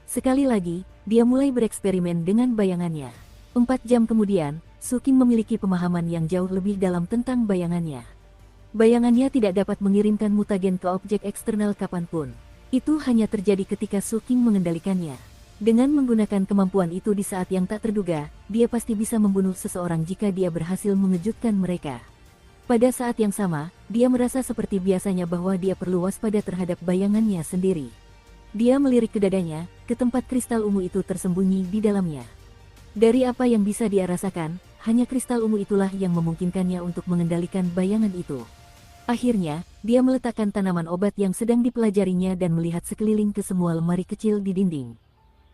Sekali lagi, dia mulai bereksperimen dengan bayangannya. 4 jam kemudian, Suking memiliki pemahaman yang jauh lebih dalam tentang bayangannya. Bayangannya tidak dapat mengirimkan mutagen ke objek eksternal kapanpun. Itu hanya terjadi ketika Suking mengendalikannya. Dengan menggunakan kemampuan itu di saat yang tak terduga, dia pasti bisa membunuh seseorang jika dia berhasil mengejutkan mereka. Pada saat yang sama, dia merasa seperti biasanya bahwa dia perlu waspada terhadap bayangannya sendiri. Dia melirik ke dadanya, ke tempat kristal ungu itu tersembunyi di dalamnya. Dari apa yang bisa dia rasakan, hanya kristal ungu itulah yang memungkinkannya untuk mengendalikan bayangan itu. Akhirnya, dia meletakkan tanaman obat yang sedang dipelajarinya dan melihat sekeliling ke semua lemari kecil di dinding.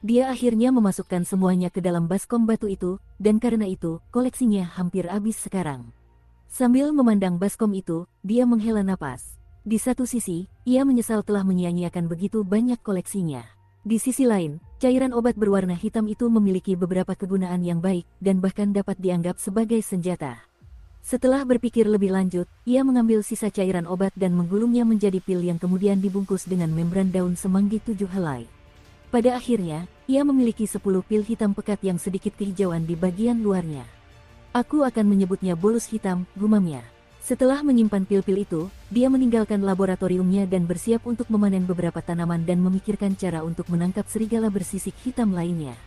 Dia akhirnya memasukkan semuanya ke dalam baskom batu itu, dan karena itu, koleksinya hampir habis sekarang. Sambil memandang baskom itu, dia menghela napas. Di satu sisi, ia menyesal telah menyia-nyiakan begitu banyak koleksinya. Di sisi lain, cairan obat berwarna hitam itu memiliki beberapa kegunaan yang baik, dan bahkan dapat dianggap sebagai senjata. Setelah berpikir lebih lanjut, ia mengambil sisa cairan obat dan menggulungnya menjadi pil yang kemudian dibungkus dengan membran daun semanggi 7 helai. Pada akhirnya, ia memiliki 10 pil hitam pekat yang sedikit kehijauan di bagian luarnya. Aku akan menyebutnya bolus hitam, gumamnya. Setelah menyimpan pil-pil itu, dia meninggalkan laboratoriumnya dan bersiap untuk memanen beberapa tanaman dan memikirkan cara untuk menangkap serigala bersisik hitam lainnya.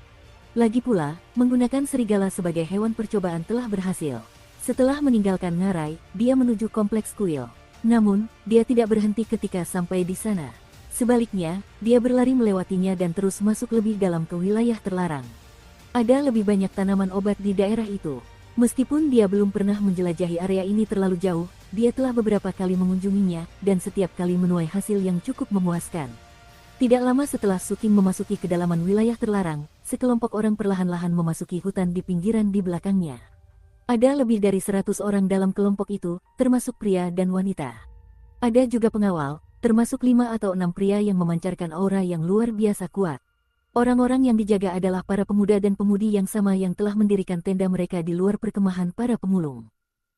Lagi pula, menggunakan serigala sebagai hewan percobaan telah berhasil. Setelah meninggalkan ngarai, dia menuju kompleks kuil. Namun, dia tidak berhenti ketika sampai di sana. Sebaliknya, dia berlari melewatinya dan terus masuk lebih dalam ke wilayah terlarang. Ada lebih banyak tanaman obat di daerah itu. Meskipun dia belum pernah menjelajahi area ini terlalu jauh, dia telah beberapa kali mengunjunginya, dan setiap kali menuai hasil yang cukup memuaskan. Tidak lama setelah Suking memasuki kedalaman wilayah terlarang, sekelompok orang perlahan-lahan memasuki hutan di pinggiran di belakangnya. Ada lebih dari 100 orang dalam kelompok itu, termasuk pria dan wanita. Ada juga pengawal, termasuk 5 atau 6 pria yang memancarkan aura yang luar biasa kuat. Orang-orang yang dijaga adalah para pemuda dan pemudi yang sama yang telah mendirikan tenda mereka di luar perkemahan para pemulung.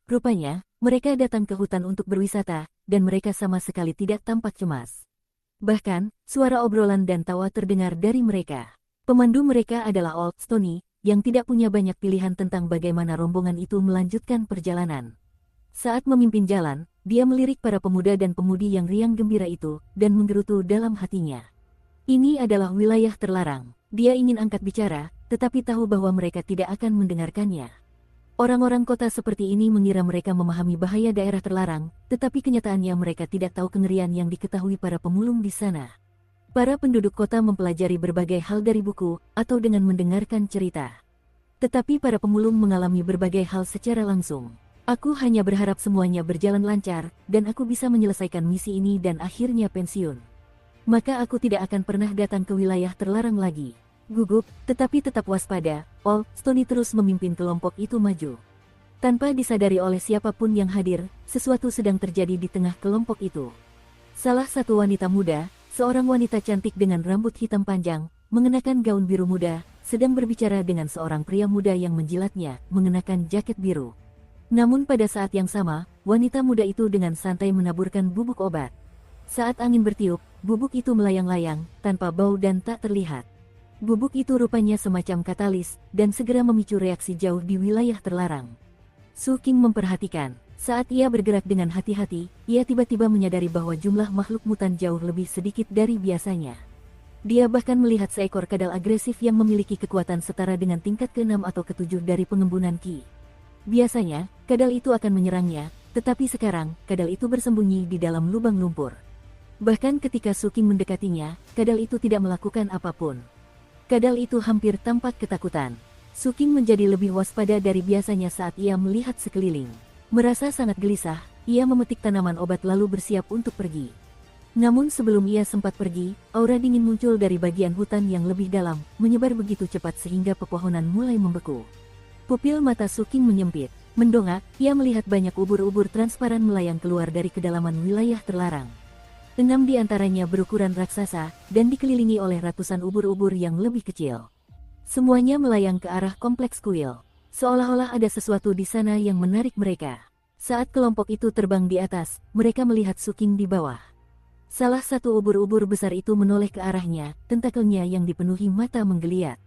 Rupanya, mereka datang ke hutan untuk berwisata, dan mereka sama sekali tidak tampak cemas. Bahkan, suara obrolan dan tawa terdengar dari mereka. Pemandu mereka adalah Old Stony, yang tidak punya banyak pilihan tentang bagaimana rombongan itu melanjutkan perjalanan. Saat memimpin jalan, dia melirik para pemuda dan pemudi yang riang gembira itu, dan menggerutu dalam hatinya. Ini adalah wilayah terlarang. Dia ingin angkat bicara, tetapi tahu bahwa mereka tidak akan mendengarkannya. Orang-orang kota seperti ini mengira mereka memahami bahaya daerah terlarang, tetapi kenyataannya mereka tidak tahu kengerian yang diketahui para pemulung di sana. Para penduduk kota mempelajari berbagai hal dari buku, atau dengan mendengarkan cerita. Tetapi para pemulung mengalami berbagai hal secara langsung. Aku hanya berharap semuanya berjalan lancar, dan aku bisa menyelesaikan misi ini dan akhirnya pensiun. Maka aku tidak akan pernah datang ke wilayah terlarang lagi. Gugup, tetapi tetap waspada, Old Stony terus memimpin kelompok itu maju. Tanpa disadari oleh siapapun yang hadir, sesuatu sedang terjadi di tengah kelompok itu. Salah satu wanita muda, seorang wanita cantik dengan rambut hitam panjang, mengenakan gaun biru muda, sedang berbicara dengan seorang pria muda yang menjilatnya, mengenakan jaket biru. Namun pada saat yang sama, wanita muda itu dengan santai menaburkan bubuk obat. Saat angin bertiup, bubuk itu melayang-layang, tanpa bau dan tak terlihat. Bubuk itu rupanya semacam katalis, dan segera memicu reaksi jauh di wilayah terlarang. Suking memperhatikan. Saat ia bergerak dengan hati-hati, ia tiba-tiba menyadari bahwa jumlah makhluk mutan jauh lebih sedikit dari biasanya. Dia bahkan melihat seekor kadal agresif yang memiliki kekuatan setara dengan tingkat ke-6 atau ke-7 dari pengembunan Ki. Biasanya, kadal itu akan menyerangnya, tetapi sekarang, kadal itu bersembunyi di dalam lubang lumpur. Bahkan ketika Suking mendekatinya, kadal itu tidak melakukan apapun. Kadal itu hampir tampak ketakutan. Suking menjadi lebih waspada dari biasanya saat ia melihat sekeliling. Merasa sangat gelisah, ia memetik tanaman obat lalu bersiap untuk pergi. Namun sebelum ia sempat pergi, aura dingin muncul dari bagian hutan yang lebih dalam, menyebar begitu cepat sehingga pepohonan mulai membeku. Pupil mata Suking menyempit. Mendongak, ia melihat banyak ubur-ubur transparan melayang keluar dari kedalaman wilayah terlarang. 6 di antaranya berukuran raksasa, dan dikelilingi oleh ratusan ubur-ubur yang lebih kecil. Semuanya melayang ke arah kompleks kuil. Seolah-olah ada sesuatu di sana yang menarik mereka. Saat kelompok itu terbang di atas, mereka melihat Suking di bawah. Salah satu ubur-ubur besar itu menoleh ke arahnya, tentakelnya yang dipenuhi mata menggeliat.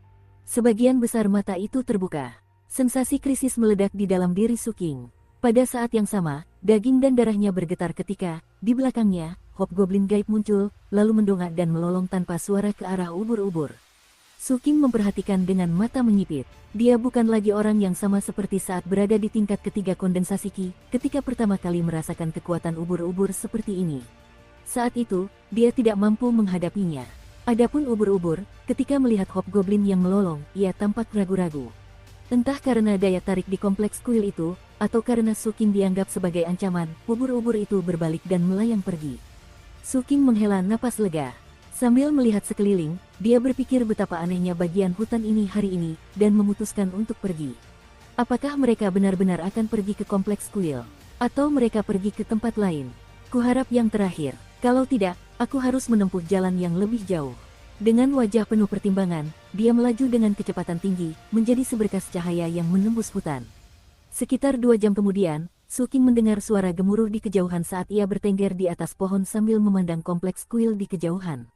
Sebagian besar mata itu terbuka. Sensasi krisis meledak di dalam diri Suking. Pada saat yang sama, daging dan darahnya bergetar ketika, di belakangnya, hobgoblin gaib muncul, lalu mendongak dan melolong tanpa suara ke arah ubur-ubur. Su King memperhatikan dengan mata menyipit. Dia bukan lagi orang yang sama seperti saat berada di tingkat ketiga kondensasi Qi, ketika pertama kali merasakan kekuatan ubur-ubur seperti ini. Saat itu, dia tidak mampu menghadapinya. Adapun ubur-ubur, ketika melihat Hobgoblin yang melolong, ia tampak ragu-ragu. Entah karena daya tarik di kompleks kuil itu, atau karena Su King dianggap sebagai ancaman, ubur-ubur itu berbalik dan melayang pergi. Su King menghela napas lega. Sambil melihat sekeliling, dia berpikir betapa anehnya bagian hutan ini hari ini, dan memutuskan untuk pergi. Apakah mereka benar-benar akan pergi ke kompleks kuil? Atau mereka pergi ke tempat lain? Kuharap yang terakhir. Kalau tidak, aku harus menempuh jalan yang lebih jauh. Dengan wajah penuh pertimbangan, dia melaju dengan kecepatan tinggi, menjadi seberkas cahaya yang menembus hutan. Sekitar 2 jam kemudian, Su King mendengar suara gemuruh di kejauhan saat ia bertengger di atas pohon sambil memandang kompleks kuil di kejauhan.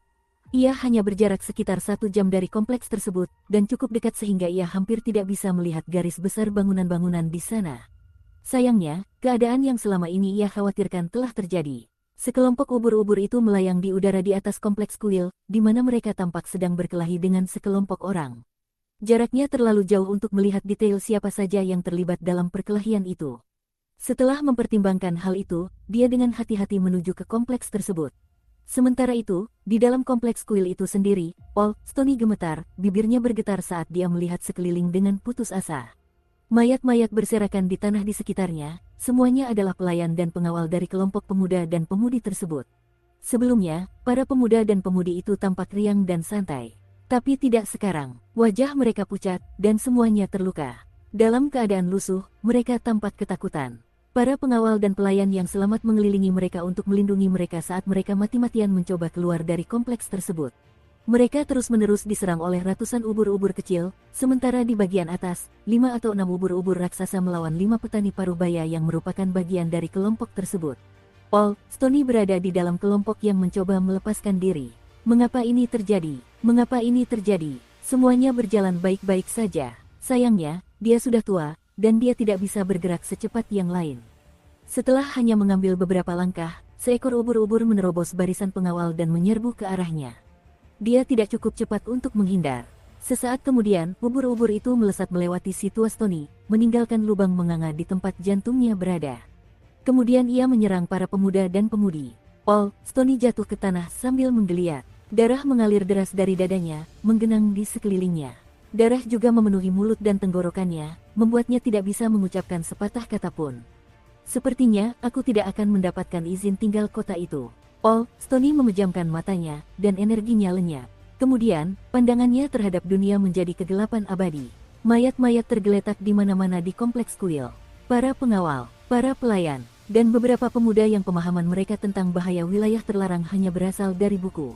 Ia hanya berjarak sekitar 1 jam dari kompleks tersebut, dan cukup dekat sehingga ia hampir tidak bisa melihat garis besar bangunan-bangunan di sana. Sayangnya, keadaan yang selama ini ia khawatirkan telah terjadi. Sekelompok ubur-ubur itu melayang di udara di atas kompleks kuil, di mana mereka tampak sedang berkelahi dengan sekelompok orang. Jaraknya terlalu jauh untuk melihat detail siapa saja yang terlibat dalam perkelahian itu. Setelah mempertimbangkan hal itu, dia dengan hati-hati menuju ke kompleks tersebut. Sementara itu, di dalam kompleks kuil itu sendiri, Paul Stony gemetar, bibirnya bergetar saat dia melihat sekeliling dengan putus asa. Mayat-mayat berserakan di tanah di sekitarnya, semuanya adalah pelayan dan pengawal dari kelompok pemuda dan pemudi tersebut. Sebelumnya, para pemuda dan pemudi itu tampak riang dan santai. Tapi tidak sekarang, wajah mereka pucat, dan semuanya terluka. Dalam keadaan lusuh, mereka tampak ketakutan. Para pengawal dan pelayan yang selamat mengelilingi mereka untuk melindungi mereka saat mereka mati-matian mencoba keluar dari kompleks tersebut. Mereka terus-menerus diserang oleh ratusan ubur-ubur kecil, sementara di bagian atas, 5 atau 6 ubur-ubur raksasa melawan 5 petani paruh-baya yang merupakan bagian dari kelompok tersebut. Paul Stony berada di dalam kelompok yang mencoba melepaskan diri. Mengapa ini terjadi? Mengapa ini terjadi? Semuanya berjalan baik-baik saja. Sayangnya, dia sudah tua, dan dia tidak bisa bergerak secepat yang lain. Setelah hanya mengambil beberapa langkah, seekor ubur-ubur menerobos barisan pengawal dan menyerbu ke arahnya. Dia tidak cukup cepat untuk menghindar. Sesaat kemudian, ubur-ubur itu melesat melewati si tua Stony, meninggalkan lubang menganga di tempat jantungnya berada. Kemudian ia menyerang para pemuda dan pemudi. Paul Stony jatuh ke tanah sambil menggeliat. Darah mengalir deras dari dadanya, menggenang di sekelilingnya. Darah juga memenuhi mulut dan tenggorokannya, membuatnya tidak bisa mengucapkan sepatah kata pun. Sepertinya, aku tidak akan mendapatkan izin tinggal kota itu. Paul Stony memejamkan matanya, dan energinya lenyap. Kemudian, pandangannya terhadap dunia menjadi kegelapan abadi. Mayat-mayat tergeletak di mana-mana di kompleks kuil. Para pengawal, para pelayan, dan beberapa pemuda yang pemahaman mereka tentang bahaya wilayah terlarang hanya berasal dari buku.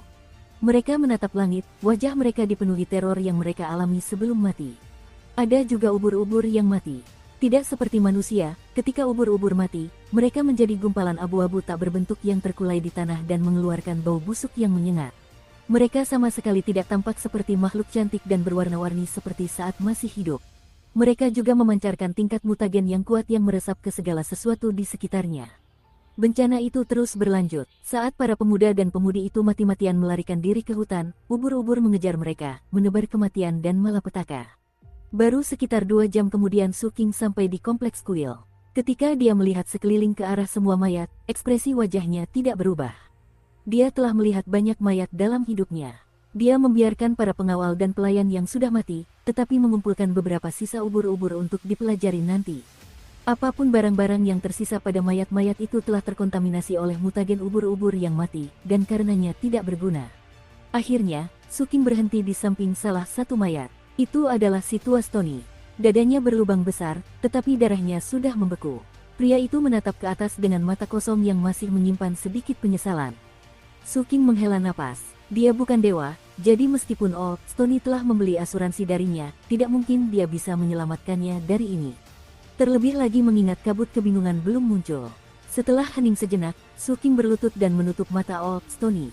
Mereka menatap langit, wajah mereka dipenuhi teror yang mereka alami sebelum mati. Ada juga ubur-ubur yang mati. Tidak seperti manusia, ketika ubur-ubur mati, mereka menjadi gumpalan abu-abu tak berbentuk yang terkulai di tanah dan mengeluarkan bau busuk yang menyengat. Mereka sama sekali tidak tampak seperti makhluk cantik dan berwarna-warni seperti saat masih hidup. Mereka juga memancarkan tingkat mutagen yang kuat yang meresap ke segala sesuatu di sekitarnya. Bencana itu terus berlanjut. Saat para pemuda dan pemudi itu mati-matian melarikan diri ke hutan, ubur-ubur mengejar mereka, menebar kematian dan malapetaka. Baru sekitar 2 jam kemudian Su King sampai di kompleks kuil. Ketika dia melihat sekeliling ke arah semua mayat, ekspresi wajahnya tidak berubah. Dia telah melihat banyak mayat dalam hidupnya. Dia membiarkan para pengawal dan pelayan yang sudah mati, tetapi mengumpulkan beberapa sisa ubur-ubur untuk dipelajari nanti. Apapun barang-barang yang tersisa pada mayat-mayat itu telah terkontaminasi oleh mutagen ubur-ubur yang mati, dan karenanya tidak berguna. Akhirnya, Su King berhenti di samping salah satu mayat. Itu adalah si tua Stony. Dadanya berlubang besar, tetapi darahnya sudah membeku. Pria itu menatap ke atas dengan mata kosong yang masih menyimpan sedikit penyesalan. Su King menghela napas. Dia bukan dewa, jadi meskipun Old Stony telah membeli asuransi darinya, tidak mungkin dia bisa menyelamatkannya dari ini. Terlebih lagi mengingat kabut kebingungan belum muncul. Setelah hening sejenak, Su King berlutut dan menutup mata Old Stony.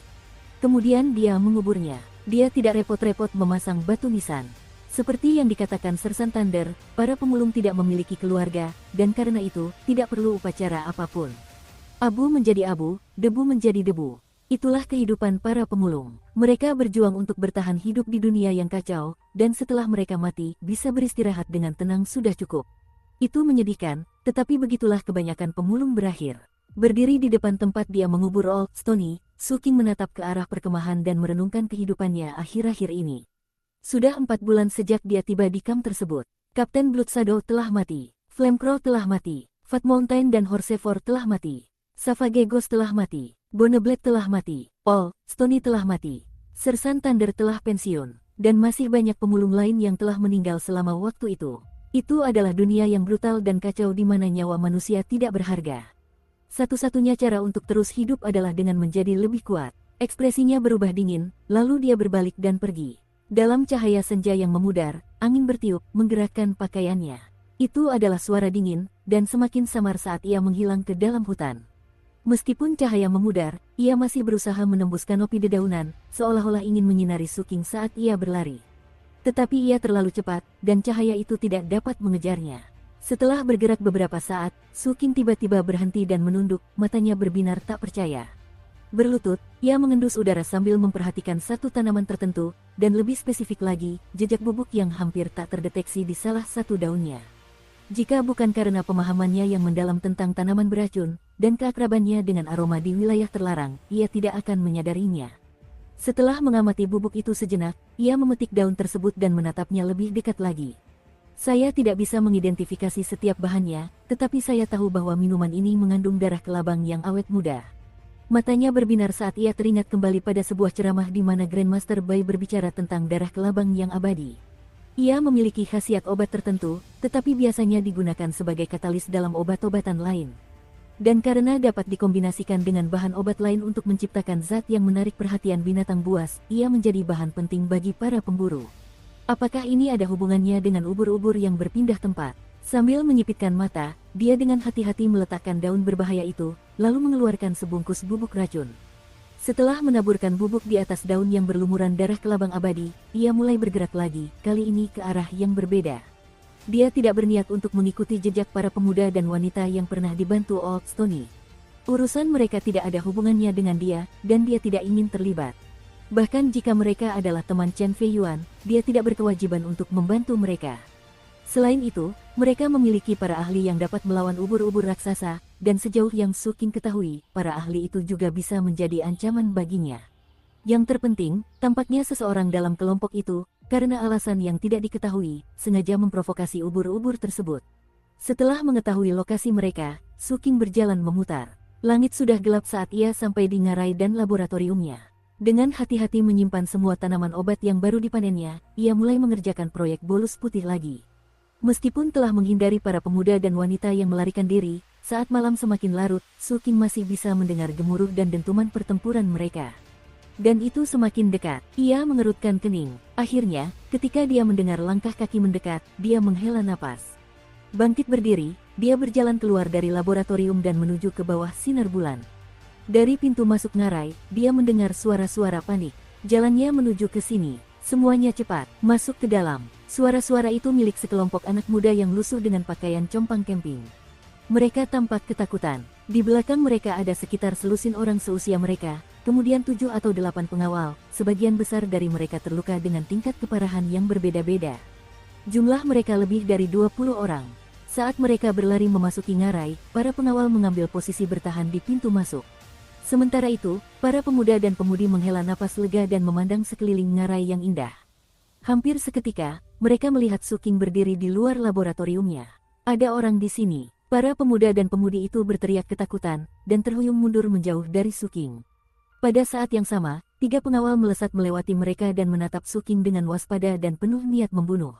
Kemudian dia menguburnya. Dia tidak repot-repot memasang batu nisan. Seperti yang dikatakan Sersan Thunder, para pemulung tidak memiliki keluarga, dan karena itu, tidak perlu upacara apapun. Abu menjadi abu, debu menjadi debu. Itulah kehidupan para pemulung. Mereka berjuang untuk bertahan hidup di dunia yang kacau, dan setelah mereka mati, bisa beristirahat dengan tenang sudah cukup. Itu menyedihkan, tetapi begitulah kebanyakan pemulung berakhir. Berdiri di depan tempat dia mengubur Old Stony, Su King menatap ke arah perkemahan dan merenungkan kehidupannya akhir-akhir ini. Sudah 4 bulan sejak dia tiba di kamp tersebut. Kapten Blood Shadow telah mati, Flamecrow telah mati, Fat Mountain dan Horsevor telah mati, Savage Ghost telah mati, Boneblade telah mati, Old Stony telah mati, Sersan Thunder telah pensiun, dan masih banyak pemulung lain yang telah meninggal selama waktu itu. Itu adalah dunia yang brutal dan kacau di mana nyawa manusia tidak berharga. Satu-satunya cara untuk terus hidup adalah dengan menjadi lebih kuat. Ekspresinya berubah dingin, lalu dia berbalik dan pergi. Dalam cahaya senja yang memudar, angin bertiup, menggerakkan pakaiannya. Itu adalah suara dingin, dan semakin samar saat ia menghilang ke dalam hutan. Meskipun cahaya memudar, ia masih berusaha menembus kanopi dedaunan, seolah-olah ingin menyinari Su King saat ia berlari. Tetapi ia terlalu cepat, dan cahaya itu tidak dapat mengejarnya. Setelah bergerak beberapa saat, Su King tiba-tiba berhenti dan menunduk, matanya berbinar tak percaya. Berlutut, ia mengendus udara sambil memperhatikan satu tanaman tertentu, dan lebih spesifik lagi, jejak bubuk yang hampir tak terdeteksi di salah satu daunnya. Jika bukan karena pemahamannya yang mendalam tentang tanaman beracun, dan keakrabannya dengan aroma di wilayah terlarang, ia tidak akan menyadarinya. Setelah mengamati bubuk itu sejenak, ia memetik daun tersebut dan menatapnya lebih dekat lagi. Saya tidak bisa mengidentifikasi setiap bahannya, tetapi saya tahu bahwa minuman ini mengandung darah kelabang yang awet muda. Matanya berbinar saat ia teringat kembali pada sebuah ceramah di mana Grandmaster Bai berbicara tentang darah kelabang yang abadi. Ia memiliki khasiat obat tertentu, tetapi biasanya digunakan sebagai katalis dalam obat-obatan lain. Dan karena dapat dikombinasikan dengan bahan obat lain untuk menciptakan zat yang menarik perhatian binatang buas, ia menjadi bahan penting bagi para pemburu. Apakah ini ada hubungannya dengan ubur-ubur yang berpindah tempat? Sambil menyipitkan mata, dia dengan hati-hati meletakkan daun berbahaya itu, lalu mengeluarkan sebungkus bubuk racun. Setelah menaburkan bubuk di atas daun yang berlumuran darah kelabang abadi, ia mulai bergerak lagi, kali ini ke arah yang berbeda. Dia tidak berniat untuk mengikuti jejak para pemuda dan wanita yang pernah dibantu Old Stony. Urusan mereka tidak ada hubungannya dengan dia, dan dia tidak ingin terlibat. Bahkan jika mereka adalah teman Chen Fei Yuan, dia tidak berkewajiban untuk membantu mereka. Selain itu, mereka memiliki para ahli yang dapat melawan ubur-ubur raksasa, dan sejauh yang Su King ketahui, para ahli itu juga bisa menjadi ancaman baginya. Yang terpenting, tampaknya seseorang dalam kelompok itu, karena alasan yang tidak diketahui, sengaja memprovokasi ubur-ubur tersebut. Setelah mengetahui lokasi mereka, Su King berjalan memutar. Langit sudah gelap saat ia sampai di ngarai dan laboratoriumnya. Dengan hati-hati menyimpan semua tanaman obat yang baru dipanennya, ia mulai mengerjakan proyek bolus putih lagi. Meskipun telah menghindari para pemuda dan wanita yang melarikan diri, saat malam semakin larut, Su King masih bisa mendengar gemuruh dan dentuman pertempuran mereka. Dan itu semakin dekat. Ia mengerutkan kening. Akhirnya, ketika dia mendengar langkah kaki mendekat, dia menghela napas. Bangkit berdiri, dia berjalan keluar dari laboratorium dan menuju ke bawah sinar bulan. Dari pintu masuk ngarai, dia mendengar suara-suara panik. Jalannya menuju ke sini. Semuanya cepat, masuk ke dalam. Suara-suara itu milik sekelompok anak muda yang lusuh dengan pakaian compang camping. Mereka tampak ketakutan. Di belakang mereka ada sekitar selusin orang seusia mereka, kemudian 7 atau 8 pengawal, sebagian besar dari mereka terluka dengan tingkat keparahan yang berbeda-beda. Jumlah mereka lebih dari 20 orang. Saat mereka berlari memasuki ngarai, para pengawal mengambil posisi bertahan di pintu masuk. Sementara itu, para pemuda dan pemudi menghela napas lega dan memandang sekeliling ngarai yang indah. Hampir seketika, mereka melihat Su King berdiri di luar laboratoriumnya. Ada orang di sini. Para pemuda dan pemudi itu berteriak ketakutan, dan terhuyung mundur menjauh dari Su King. Pada saat yang sama, 3 pengawal melesat melewati mereka dan menatap Su King dengan waspada dan penuh niat membunuh.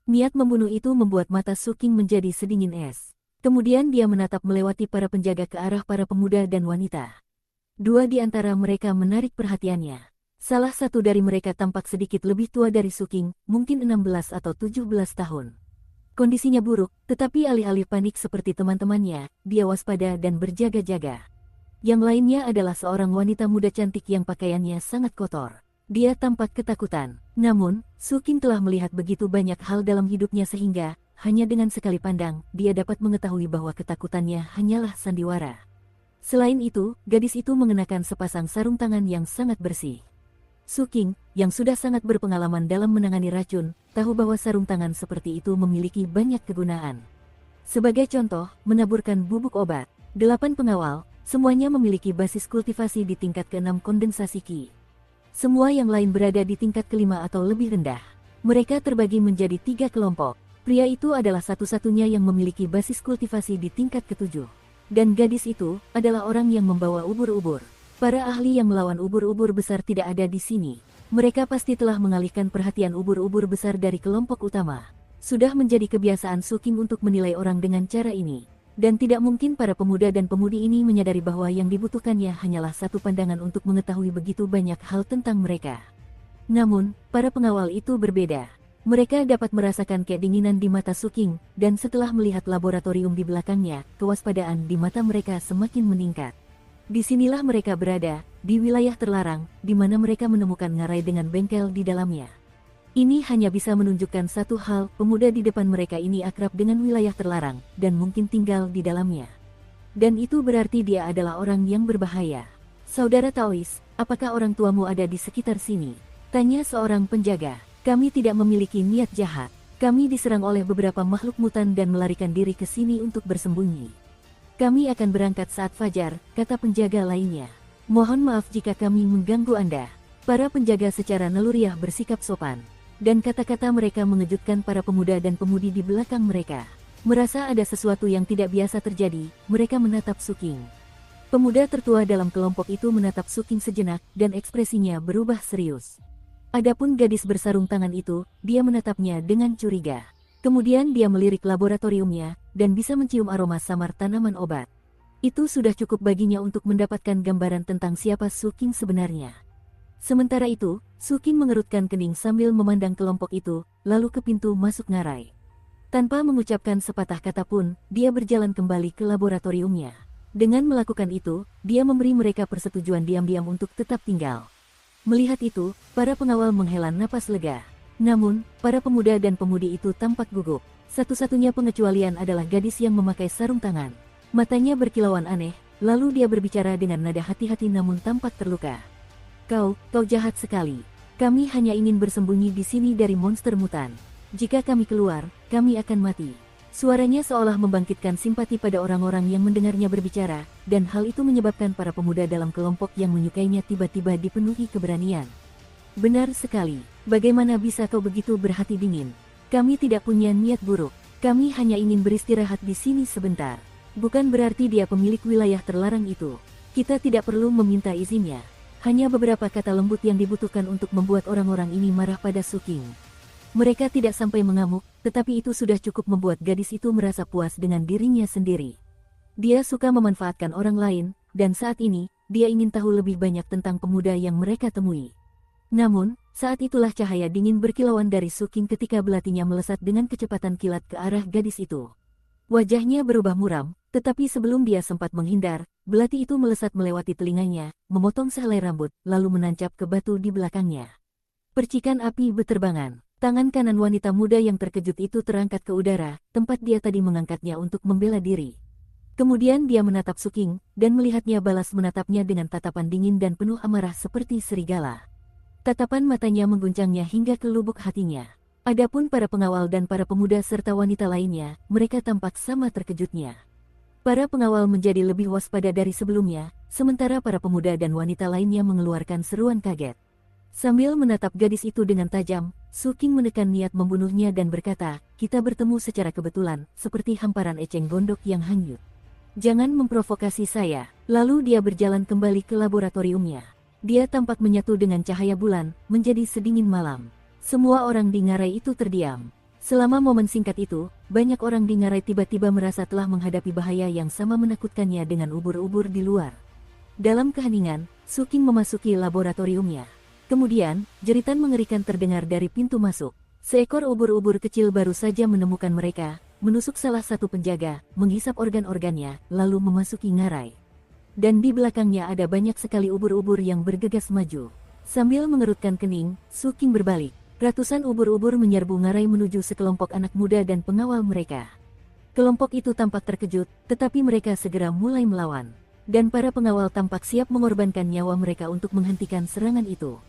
Niat membunuh itu membuat mata Su King menjadi sedingin es. Kemudian dia menatap melewati para penjaga ke arah para pemuda dan wanita. 2 di antara mereka menarik perhatiannya. Salah satu dari mereka tampak sedikit lebih tua dari Su King, mungkin 16 atau 17 tahun. Kondisinya buruk, tetapi alih-alih panik seperti teman-temannya, dia waspada dan berjaga-jaga. Yang lainnya adalah seorang wanita muda cantik yang pakaiannya sangat kotor. Dia tampak ketakutan. Namun, Su King telah melihat begitu banyak hal dalam hidupnya sehingga, hanya dengan sekali pandang, dia dapat mengetahui bahwa ketakutannya hanyalah sandiwara. Selain itu, gadis itu mengenakan sepasang sarung tangan yang sangat bersih. Su King, yang sudah sangat berpengalaman dalam menangani racun, tahu bahwa sarung tangan seperti itu memiliki banyak kegunaan. Sebagai contoh, menaburkan bubuk obat. 8 pengawal, semuanya memiliki basis kultivasi di tingkat ke-6 kondensasi Qi. Semua yang lain berada di tingkat ke-5 atau lebih rendah. Mereka terbagi menjadi 3 kelompok. Pria itu adalah satu-satunya yang memiliki basis kultivasi di tingkat ke-7. Dan gadis itu adalah orang yang membawa ubur-ubur. Para ahli yang melawan ubur-ubur besar tidak ada di sini. Mereka pasti telah mengalihkan perhatian ubur-ubur besar dari kelompok utama. Sudah menjadi kebiasaan Su King untuk menilai orang dengan cara ini. Dan tidak mungkin para pemuda dan pemudi ini menyadari bahwa yang dibutuhkannya hanyalah satu pandangan untuk mengetahui begitu banyak hal tentang mereka. Namun, para pengawal itu berbeda. Mereka dapat merasakan kedinginan di mata Su King, dan setelah melihat laboratorium di belakangnya, kewaspadaan di mata mereka semakin meningkat. Disinilah mereka berada, di wilayah terlarang, di mana mereka menemukan ngarai dengan bengkel di dalamnya. Ini hanya bisa menunjukkan satu hal, pemuda di depan mereka ini akrab dengan wilayah terlarang, dan mungkin tinggal di dalamnya. Dan itu berarti dia adalah orang yang berbahaya. Saudara Taois, apakah orang tuamu ada di sekitar sini? Tanya seorang penjaga. Kami tidak memiliki niat jahat. Kami diserang oleh beberapa makhluk mutan dan melarikan diri ke sini untuk bersembunyi. Kami akan berangkat saat fajar, kata penjaga lainnya. Mohon maaf jika kami mengganggu Anda. Para penjaga secara naluriah bersikap sopan. Dan kata-kata mereka mengejutkan para pemuda dan pemudi di belakang mereka. Merasa ada sesuatu yang tidak biasa terjadi, mereka menatap Su King. Pemuda tertua dalam kelompok itu menatap Su King sejenak, dan ekspresinya berubah serius. Adapun gadis bersarung tangan itu, dia menatapnya dengan curiga. Kemudian dia melirik laboratoriumnya, dan bisa mencium aroma samar tanaman obat. Itu sudah cukup baginya untuk mendapatkan gambaran tentang siapa Su King sebenarnya. Sementara itu, Su King mengerutkan kening sambil memandang kelompok itu, lalu ke pintu masuk ngarai. Tanpa mengucapkan sepatah kata pun, dia berjalan kembali ke laboratoriumnya. Dengan melakukan itu, dia memberi mereka persetujuan diam-diam untuk tetap tinggal. Melihat itu, para pengawal menghela napas lega. Namun, para pemuda dan pemudi itu tampak gugup. Satu-satunya pengecualian adalah gadis yang memakai sarung tangan. Matanya berkilauan aneh, lalu dia berbicara dengan nada hati-hati namun tampak terluka. Kau jahat sekali. Kami hanya ingin bersembunyi di sini dari monster mutan. Jika kami keluar, kami akan mati. Suaranya seolah membangkitkan simpati pada orang-orang yang mendengarnya berbicara, dan hal itu menyebabkan para pemuda dalam kelompok yang menyukainya tiba-tiba dipenuhi keberanian. Benar sekali. Bagaimana bisa kau begitu berhati dingin? Kami tidak punya niat buruk. Kami hanya ingin beristirahat di sini sebentar. Bukan berarti dia pemilik wilayah terlarang itu. Kita tidak perlu meminta izinnya. Hanya beberapa kata lembut yang dibutuhkan untuk membuat orang-orang ini marah pada Su King. Mereka tidak sampai mengamuk, tetapi itu sudah cukup membuat gadis itu merasa puas dengan dirinya sendiri. Dia suka memanfaatkan orang lain, dan saat ini, dia ingin tahu lebih banyak tentang pemuda yang mereka temui. Namun, saat itulah cahaya dingin berkilauan dari Su King ketika belatinya melesat dengan kecepatan kilat ke arah gadis itu. Wajahnya berubah muram, tetapi sebelum dia sempat menghindar, belati itu melesat melewati telinganya, memotong sehelai rambut, lalu menancap ke batu di belakangnya. Percikan api beterbangan. Tangan kanan wanita muda yang terkejut itu terangkat ke udara, tempat dia tadi mengangkatnya untuk membela diri. Kemudian dia menatap Su King, dan melihatnya balas menatapnya dengan tatapan dingin dan penuh amarah seperti serigala. Tatapan matanya mengguncangnya hingga ke lubuk hatinya. Adapun para pengawal dan para pemuda serta wanita lainnya, mereka tampak sama terkejutnya. Para pengawal menjadi lebih waspada dari sebelumnya, sementara para pemuda dan wanita lainnya mengeluarkan seruan kaget. Sambil menatap gadis itu dengan tajam, Su King menekan niat membunuhnya dan berkata, "Kita bertemu secara kebetulan, seperti hamparan eceng gondok yang hanyut. Jangan memprovokasi saya." Lalu dia berjalan kembali ke laboratoriumnya. Dia tampak menyatu dengan cahaya bulan, menjadi sedingin malam. Semua orang di ngarai itu terdiam. Selama momen singkat itu, banyak orang di ngarai tiba-tiba merasa telah menghadapi bahaya yang sama menakutkannya dengan ubur-ubur di luar. Dalam keheningan, Su King memasuki laboratoriumnya. Kemudian, jeritan mengerikan terdengar dari pintu masuk. Seekor ubur-ubur kecil baru saja menemukan mereka, menusuk salah satu penjaga, menghisap organ-organnya, lalu memasuki ngarai. Dan di belakangnya ada banyak sekali ubur-ubur yang bergegas maju. Sambil mengerutkan kening, Su King berbalik. Ratusan ubur-ubur menyerbu ngarai menuju sekelompok anak muda dan pengawal mereka. Kelompok itu tampak terkejut, tetapi mereka segera mulai melawan. Dan para pengawal tampak siap mengorbankan nyawa mereka untuk menghentikan serangan itu.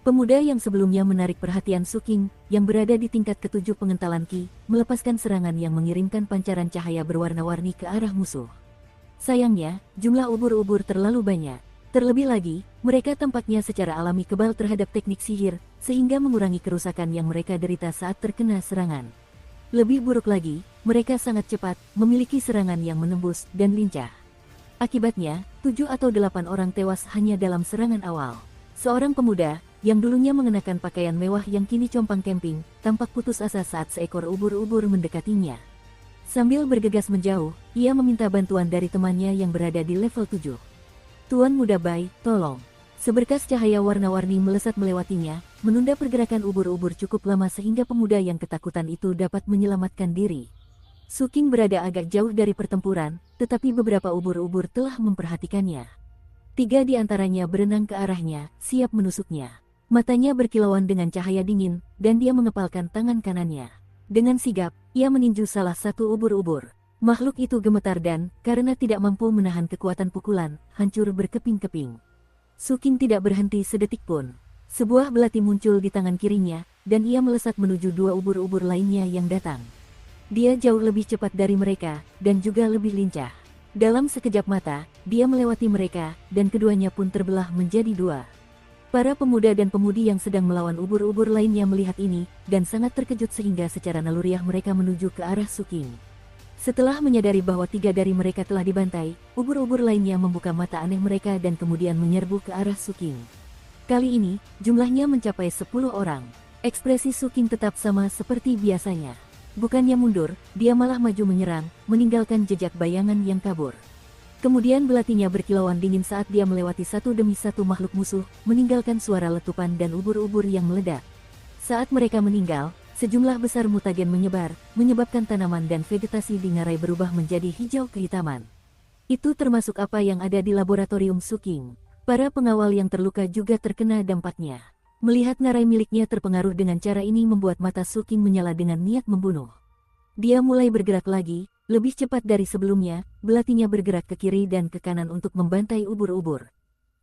Pemuda yang sebelumnya menarik perhatian Suking, yang berada di tingkat ketujuh pengentalan Ki, melepaskan serangan yang mengirimkan pancaran cahaya berwarna-warni ke arah musuh. Sayangnya, jumlah ubur-ubur terlalu banyak. Terlebih lagi, mereka tampaknya secara alami kebal terhadap teknik sihir, sehingga mengurangi kerusakan yang mereka derita saat terkena serangan. Lebih buruk lagi, mereka sangat cepat, memiliki serangan yang menembus dan lincah. Akibatnya, 7 atau 8 orang tewas hanya dalam serangan awal. Seorang pemuda, yang dulunya mengenakan pakaian mewah yang kini compang camping, tampak putus asa saat seekor ubur-ubur mendekatinya. Sambil bergegas menjauh, ia meminta bantuan dari temannya yang berada di level 7. "Tuan Muda Bai, tolong." Seberkas cahaya warna-warni melesat melewatinya, menunda pergerakan ubur-ubur cukup lama sehingga pemuda yang ketakutan itu dapat menyelamatkan diri. Suking berada agak jauh dari pertempuran, tetapi beberapa ubur-ubur telah memperhatikannya. 3 di antaranya berenang ke arahnya, siap menusuknya. Matanya berkilauan dengan cahaya dingin, dan dia mengepalkan tangan kanannya. Dengan sigap, ia meninju salah satu ubur-ubur. Makhluk itu gemetar dan, karena tidak mampu menahan kekuatan pukulan, hancur berkeping-keping. Suking tidak berhenti sedetik pun. Sebuah belati muncul di tangan kirinya, dan ia melesat menuju 2 ubur-ubur lainnya yang datang. Dia jauh lebih cepat dari mereka, dan juga lebih lincah. Dalam sekejap mata, dia melewati mereka, dan keduanya pun terbelah menjadi 2. Para pemuda dan pemudi yang sedang melawan ubur-ubur lainnya melihat ini, dan sangat terkejut sehingga secara naluriah mereka menuju ke arah Suking. Setelah menyadari bahwa 3 dari mereka telah dibantai, ubur-ubur lainnya membuka mata aneh mereka dan kemudian menyerbu ke arah Suking. Kali ini, jumlahnya mencapai 10 orang. Ekspresi Suking tetap sama seperti biasanya. Bukannya mundur, dia malah maju menyerang, meninggalkan jejak bayangan yang kabur. Kemudian belatinya berkilauan dingin saat dia melewati satu demi satu makhluk musuh, meninggalkan suara letupan dan ubur-ubur yang meledak. Saat mereka meninggal, sejumlah besar mutagen menyebar, menyebabkan tanaman dan vegetasi di ngarai berubah menjadi hijau kehitaman. Itu termasuk apa yang ada di laboratorium Suking. Para pengawal yang terluka juga terkena dampaknya. Melihat ngarai miliknya terpengaruh dengan cara ini membuat mata Suking menyala dengan niat membunuh. Dia mulai bergerak lagi, lebih cepat dari sebelumnya, belatinya bergerak ke kiri dan ke kanan untuk membantai ubur-ubur.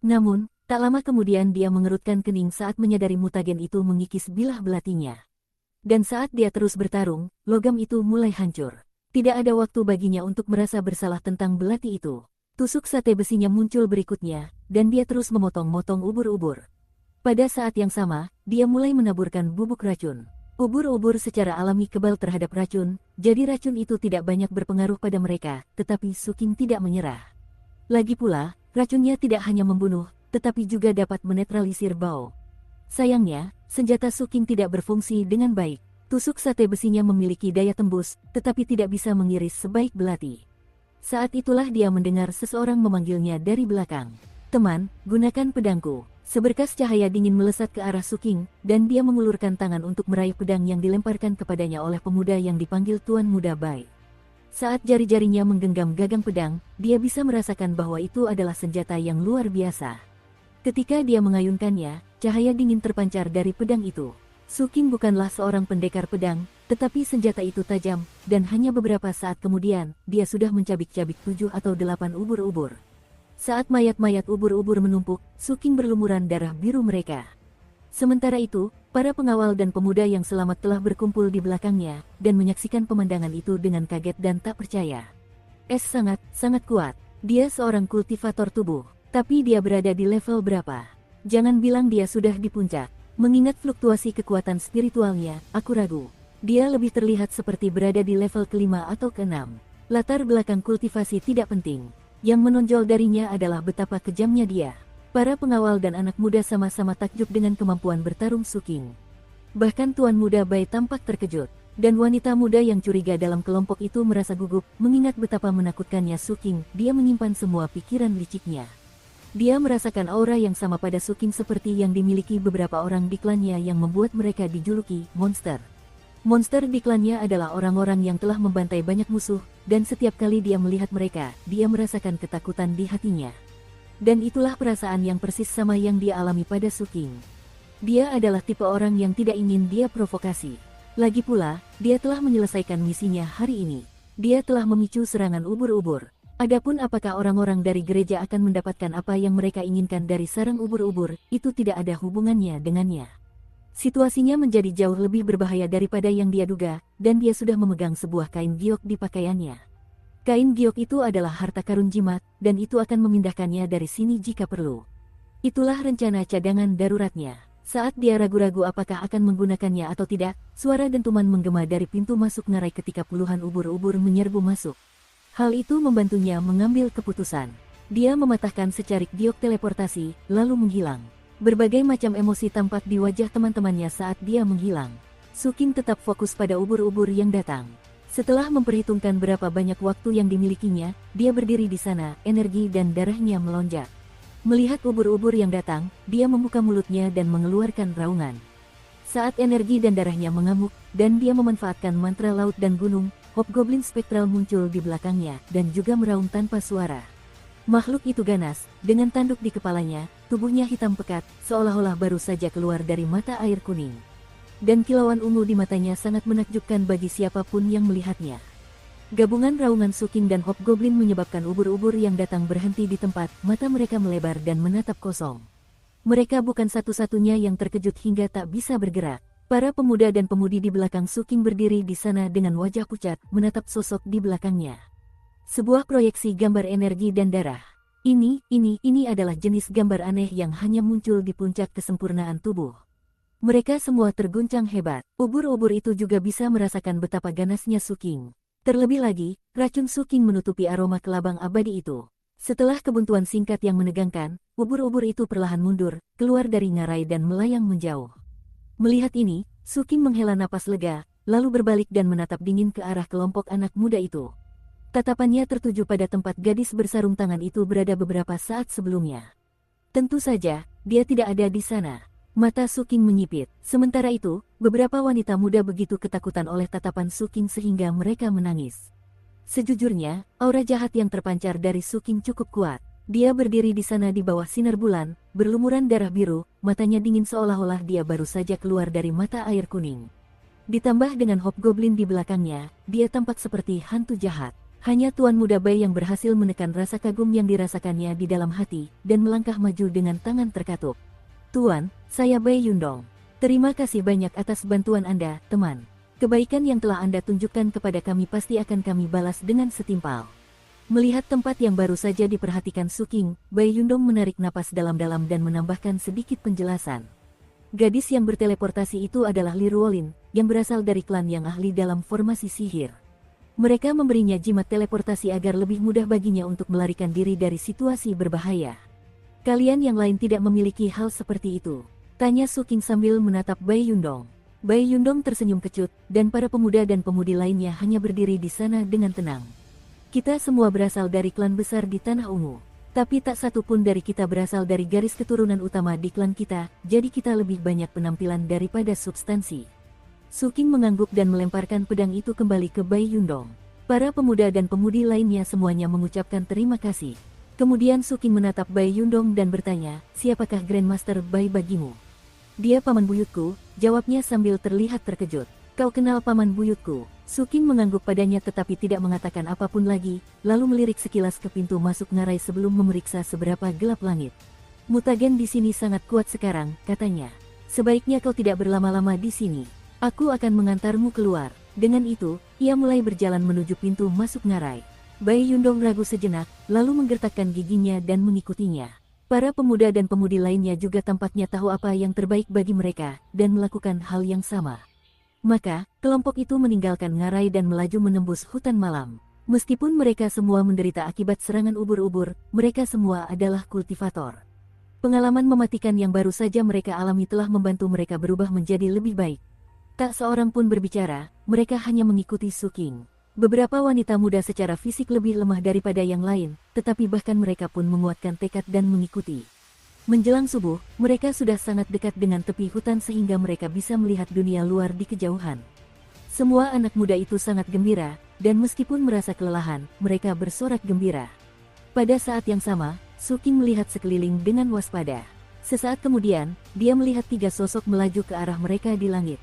Namun, tak lama kemudian dia mengerutkan kening saat menyadari mutagen itu mengikis bilah belatinya. Dan saat dia terus bertarung, logam itu mulai hancur. Tidak ada waktu baginya untuk merasa bersalah tentang belati itu. Tusuk sate besinya muncul berikutnya, dan dia terus memotong-motong ubur-ubur. Pada saat yang sama, dia mulai menaburkan bubuk racun. Ubur-ubur secara alami kebal terhadap racun, jadi racun itu tidak banyak berpengaruh pada mereka, tetapi Suking tidak menyerah. Lagi pula, racunnya tidak hanya membunuh, tetapi juga dapat menetralisir bau. Sayangnya, senjata Suking tidak berfungsi dengan baik. Tusuk sate besinya memiliki daya tembus, tetapi tidak bisa mengiris sebaik belati. Saat itulah dia mendengar seseorang memanggilnya dari belakang. "Teman, gunakan pedangku." Seberkas cahaya dingin melesat ke arah Suking, dan dia mengulurkan tangan untuk meraih pedang yang dilemparkan kepadanya oleh pemuda yang dipanggil Tuan Muda Bai. Saat jari-jarinya menggenggam gagang pedang, dia bisa merasakan bahwa itu adalah senjata yang luar biasa. Ketika dia mengayunkannya, cahaya dingin terpancar dari pedang itu. Suking bukanlah seorang pendekar pedang, tetapi senjata itu tajam, dan hanya beberapa saat kemudian, dia sudah mencabik-cabik 7 atau 8 ubur-ubur. Saat mayat-mayat ubur-ubur menumpuk, Suking berlumuran darah biru mereka. Sementara itu, para pengawal dan pemuda yang selamat telah berkumpul di belakangnya, dan menyaksikan pemandangan itu dengan kaget dan tak percaya. Sangat kuat. Dia seorang kultivator tubuh, tapi dia berada di level berapa? Jangan bilang dia sudah di puncak. Mengingat fluktuasi kekuatan spiritualnya, aku ragu. Dia lebih terlihat seperti berada di level ke-5 atau ke-6. Latar belakang kultivasi tidak penting. Yang menonjol darinya adalah betapa kejamnya dia. Para pengawal dan anak muda sama-sama takjub dengan kemampuan bertarung Suking. Bahkan Tuan Muda Bai tampak terkejut, dan wanita muda yang curiga dalam kelompok itu merasa gugup, mengingat betapa menakutkannya Suking. Dia menyimpan semua pikiran liciknya. Dia merasakan aura yang sama pada Suking seperti yang dimiliki beberapa orang di klannya yang membuat mereka dijuluki monster. Monster di klannya adalah orang-orang yang telah membantai banyak musuh, dan setiap kali dia melihat mereka, dia merasakan ketakutan di hatinya. Dan itulah perasaan yang persis sama yang dia alami pada Suking. Dia adalah tipe orang yang tidak ingin dia provokasi. Lagi pula, dia telah menyelesaikan misinya hari ini. Dia telah memicu serangan ubur-ubur. Adapun apakah orang-orang dari gereja akan mendapatkan apa yang mereka inginkan dari sarang ubur-ubur, itu tidak ada hubungannya dengannya. Situasinya menjadi jauh lebih berbahaya daripada yang dia duga, dan dia sudah memegang sebuah kain giok di pakaiannya. Kain giok itu adalah harta karun jimat, dan itu akan memindahkannya dari sini jika perlu. Itulah rencana cadangan daruratnya. Saat dia ragu-ragu apakah akan menggunakannya atau tidak, suara dentuman menggema dari pintu masuk ngarai ketika puluhan ubur-ubur menyerbu masuk. Hal itu membantunya mengambil keputusan. Dia mematahkan secarik giok teleportasi, lalu menghilang. Berbagai macam emosi tampak di wajah teman-temannya saat dia menghilang. Suking tetap fokus pada ubur-ubur yang datang. Setelah memperhitungkan berapa banyak waktu yang dimilikinya, dia berdiri di sana, energi dan darahnya melonjak. Melihat ubur-ubur yang datang, dia membuka mulutnya dan mengeluarkan raungan. Saat energi dan darahnya mengamuk, dan dia memanfaatkan mantra laut dan gunung, hobgoblin spektral muncul di belakangnya, dan juga meraung tanpa suara. Makhluk itu ganas, dengan tanduk di kepalanya, tubuhnya hitam pekat, seolah-olah baru saja keluar dari mata air kuning. Dan kilauan ungu di matanya sangat menakjubkan bagi siapapun yang melihatnya. Gabungan raungan Suking dan hobgoblin menyebabkan ubur-ubur yang datang berhenti di tempat, mata mereka melebar dan menatap kosong. Mereka bukan satu-satunya yang terkejut hingga tak bisa bergerak. Para pemuda dan pemudi di belakang Suking berdiri di sana dengan wajah pucat, menatap sosok di belakangnya. Sebuah proyeksi gambar energi dan darah. Ini adalah jenis gambar aneh yang hanya muncul di puncak kesempurnaan tubuh. Mereka semua terguncang hebat. Ubur-ubur itu juga bisa merasakan betapa ganasnya Suking. Terlebih lagi, racun Suking menutupi aroma kelabang abadi itu. Setelah kebuntuan singkat yang menegangkan, ubur-ubur itu perlahan mundur, keluar dari ngarai dan melayang menjauh. Melihat ini, Suking menghela napas lega, lalu berbalik dan menatap dingin ke arah kelompok anak muda itu. Tatapannya tertuju pada tempat gadis bersarung tangan itu berada beberapa saat sebelumnya. Tentu saja, dia tidak ada di sana. Mata Suking menyipit. Sementara itu, beberapa wanita muda begitu ketakutan oleh tatapan Suking sehingga mereka menangis. Sejujurnya, aura jahat yang terpancar dari Suking cukup kuat. Dia berdiri di sana di bawah sinar bulan, berlumuran darah biru, matanya dingin seolah-olah dia baru saja keluar dari mata air kuning. Ditambah dengan hobgoblin di belakangnya, dia tampak seperti hantu jahat. Hanya Tuan Muda Bai yang berhasil menekan rasa kagum yang dirasakannya di dalam hati, dan melangkah maju dengan tangan terkatup. Tuan, saya Bai Yundong. Terima kasih banyak atas bantuan Anda, teman. Kebaikan yang telah Anda tunjukkan kepada kami pasti akan kami balas dengan setimpal. Melihat tempat yang baru saja diperhatikan Suking, Bai Yundong menarik napas dalam-dalam dan menambahkan sedikit penjelasan. Gadis yang berteleportasi itu adalah Li Ruolin, yang berasal dari klan yang ahli dalam formasi sihir. Mereka memberinya jimat teleportasi agar lebih mudah baginya untuk melarikan diri dari situasi berbahaya. Kalian yang lain tidak memiliki hal seperti itu? Tanya Suking sambil menatap Bai Yundong. Bai Yundong tersenyum kecut, dan para pemuda dan pemudi lainnya hanya berdiri di sana dengan tenang. Kita semua berasal dari klan besar di Tanah Ungu. Tapi tak satu pun dari kita berasal dari garis keturunan utama di klan kita, jadi kita lebih banyak penampilan daripada substansi. Suking mengangguk dan melemparkan pedang itu kembali ke Bai Yundong. Para pemuda dan pemudi lainnya semuanya mengucapkan terima kasih. Kemudian Suking menatap Bai Yundong dan bertanya, siapakah Grandmaster Bai bagimu? Dia paman buyutku, jawabnya sambil terlihat terkejut. Kau kenal paman buyutku? Suking mengangguk padanya tetapi tidak mengatakan apapun lagi, lalu melirik sekilas ke pintu masuk ngarai sebelum memeriksa seberapa gelap langit. Mutagen di sini sangat kuat sekarang, katanya. Sebaiknya kau tidak berlama-lama di sini. Aku akan mengantarmu keluar. Dengan itu, ia mulai berjalan menuju pintu masuk ngarai. Bai Yundong ragu sejenak, lalu menggertakkan giginya dan mengikutinya. Para pemuda dan pemudi lainnya juga tampaknya tahu apa yang terbaik bagi mereka, dan melakukan hal yang sama. Maka, kelompok itu meninggalkan ngarai dan melaju menembus hutan malam. Meskipun mereka semua menderita akibat serangan ubur-ubur, mereka semua adalah kultivator. Pengalaman mematikan yang baru saja mereka alami telah membantu mereka berubah menjadi lebih baik. Tak seorang pun berbicara, mereka hanya mengikuti Suking. Beberapa wanita muda secara fisik lebih lemah daripada yang lain, tetapi bahkan mereka pun menguatkan tekad dan mengikuti. Menjelang subuh, mereka sudah sangat dekat dengan tepi hutan sehingga mereka bisa melihat dunia luar di kejauhan. Semua anak muda itu sangat gembira, dan meskipun merasa kelelahan, mereka bersorak gembira. Pada saat yang sama, Suking melihat sekeliling dengan waspada. Sesaat kemudian, dia melihat 3 sosok melaju ke arah mereka di langit.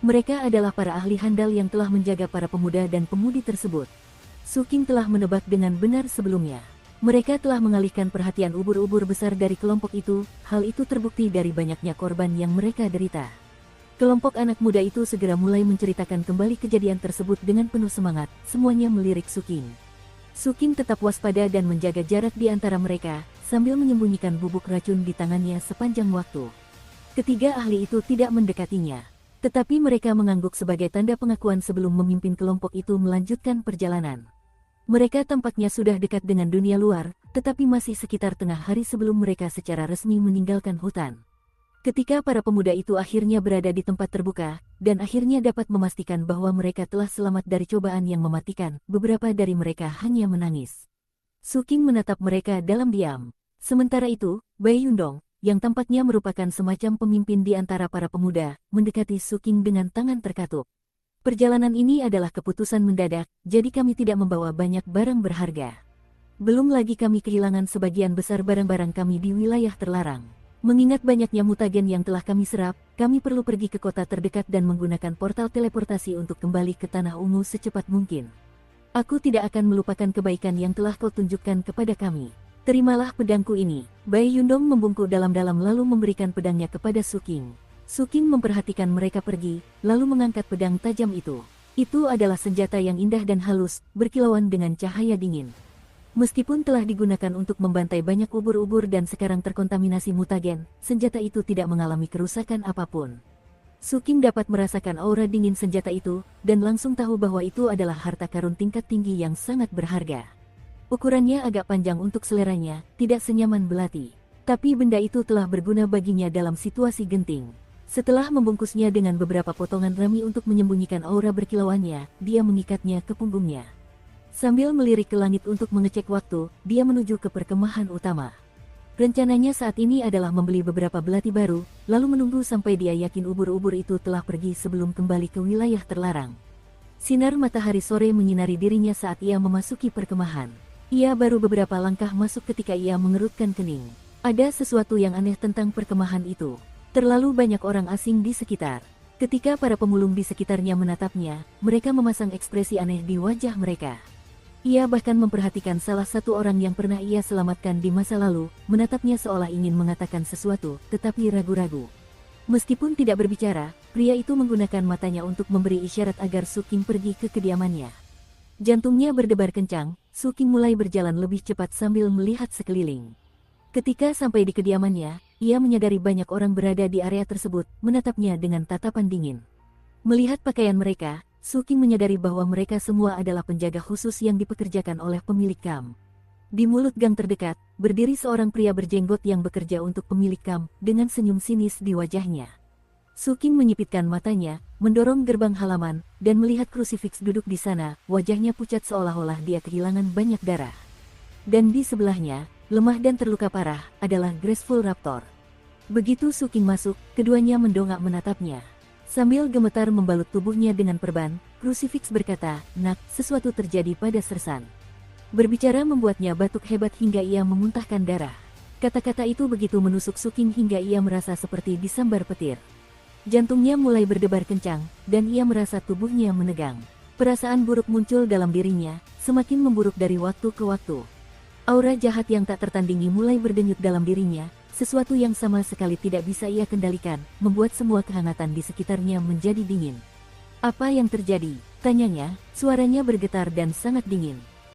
Mereka adalah para ahli handal yang telah menjaga para pemuda dan pemudi tersebut. Su Qing telah menebak dengan benar sebelumnya. Mereka telah mengalihkan perhatian ubur-ubur besar dari kelompok itu, hal itu terbukti dari banyaknya korban yang mereka derita. Kelompok anak muda itu segera mulai menceritakan kembali kejadian tersebut dengan penuh semangat, semuanya melirik Su Qing. Su Qing tetap waspada dan menjaga jarak di antara mereka, sambil menyembunyikan bubuk racun di tangannya sepanjang waktu. Ketiga ahli itu tidak mendekatinya, tetapi mereka mengangguk sebagai tanda pengakuan sebelum memimpin kelompok itu melanjutkan perjalanan. Mereka tampaknya sudah dekat dengan dunia luar, tetapi masih sekitar tengah hari sebelum mereka secara resmi meninggalkan hutan. Ketika para pemuda itu akhirnya berada di tempat terbuka, dan akhirnya dapat memastikan bahwa mereka telah selamat dari cobaan yang mematikan, beberapa dari mereka hanya menangis. Su Qing menatap mereka dalam diam. Sementara itu, Bai Yundong, yang tampaknya merupakan semacam pemimpin di antara para pemuda, mendekati Su Qing dengan tangan terkatup. Perjalanan ini adalah keputusan mendadak, jadi kami tidak membawa banyak barang berharga. Belum lagi kami kehilangan sebagian besar barang-barang kami di wilayah terlarang. Mengingat banyaknya mutagen yang telah kami serap, kami perlu pergi ke kota terdekat dan menggunakan portal teleportasi untuk kembali ke Tanah Ungu secepat mungkin. Aku tidak akan melupakan kebaikan yang telah kau tunjukkan kepada kami. Terimalah pedangku ini. Bai Yundong membungkuk dalam-dalam lalu memberikan pedangnya kepada Su Qing. Su Qing memperhatikan mereka pergi, lalu mengangkat pedang tajam itu. Itu adalah senjata yang indah dan halus, berkilauan dengan cahaya dingin. Meskipun telah digunakan untuk membantai banyak ubur-ubur dan sekarang terkontaminasi mutagen, senjata itu tidak mengalami kerusakan apapun. Su Qing dapat merasakan aura dingin senjata itu, dan langsung tahu bahwa itu adalah harta karun tingkat tinggi yang sangat berharga. Ukurannya agak panjang untuk seleranya, tidak senyaman belati. Tapi benda itu telah berguna baginya dalam situasi genting. Setelah membungkusnya dengan beberapa potongan rami untuk menyembunyikan aura berkilauannya, dia mengikatnya ke punggungnya. Sambil melirik ke langit untuk mengecek waktu, dia menuju ke perkemahan utama. Rencananya saat ini adalah membeli beberapa belati baru, lalu menunggu sampai dia yakin ubur-ubur itu telah pergi sebelum kembali ke wilayah terlarang. Sinar matahari sore menyinari dirinya saat ia memasuki perkemahan. Ia baru beberapa langkah masuk ketika ia mengerutkan kening. Ada sesuatu yang aneh tentang perkemahan itu. Terlalu banyak orang asing di sekitar. Ketika para pemulung di sekitarnya menatapnya, mereka memasang ekspresi aneh di wajah mereka. Ia bahkan memperhatikan salah satu orang yang pernah ia selamatkan di masa lalu, menatapnya seolah ingin mengatakan sesuatu, tetapi ragu-ragu. Meskipun tidak berbicara, pria itu menggunakan matanya untuk memberi isyarat agar Su Qing pergi ke kediamannya. Jantungnya berdebar kencang, Su Qing mulai berjalan lebih cepat sambil melihat sekeliling. Ketika sampai di kediamannya, ia menyadari banyak orang berada di area tersebut, menatapnya dengan tatapan dingin. Melihat pakaian mereka, Su Qing menyadari bahwa mereka semua adalah penjaga khusus yang dipekerjakan oleh pemilik kamp. Di mulut gang terdekat, berdiri seorang pria berjenggot yang bekerja untuk pemilik kamp, dengan senyum sinis di wajahnya. Su Qing menyipitkan matanya, mendorong gerbang halaman, dan melihat krusifiks duduk di sana, wajahnya pucat seolah-olah dia kehilangan banyak darah. Dan di sebelahnya, lemah dan terluka parah, adalah Graceful Raptor. Begitu Su Qing masuk, keduanya mendongak menatapnya. Sambil gemetar membalut tubuhnya dengan perban, krusifiks berkata, "Nak, sesuatu terjadi pada Sersan." Berbicara membuatnya batuk hebat hingga ia memuntahkan darah. Kata-kata itu begitu menusuk Su Qing hingga ia merasa seperti disambar petir. Jantungnya mulai berdebar kencang, dan ia merasa tubuhnya menegang. Perasaan buruk muncul dalam dirinya, semakin memburuk dari waktu ke waktu. Aura jahat yang tak tertandingi mulai berdenyut dalam dirinya, sesuatu yang sama sekali tidak bisa ia kendalikan, membuat semua kehangatan di sekitarnya menjadi dingin. "Apa yang terjadi?" tanyanya, suaranya bergetar dan sangat dingin.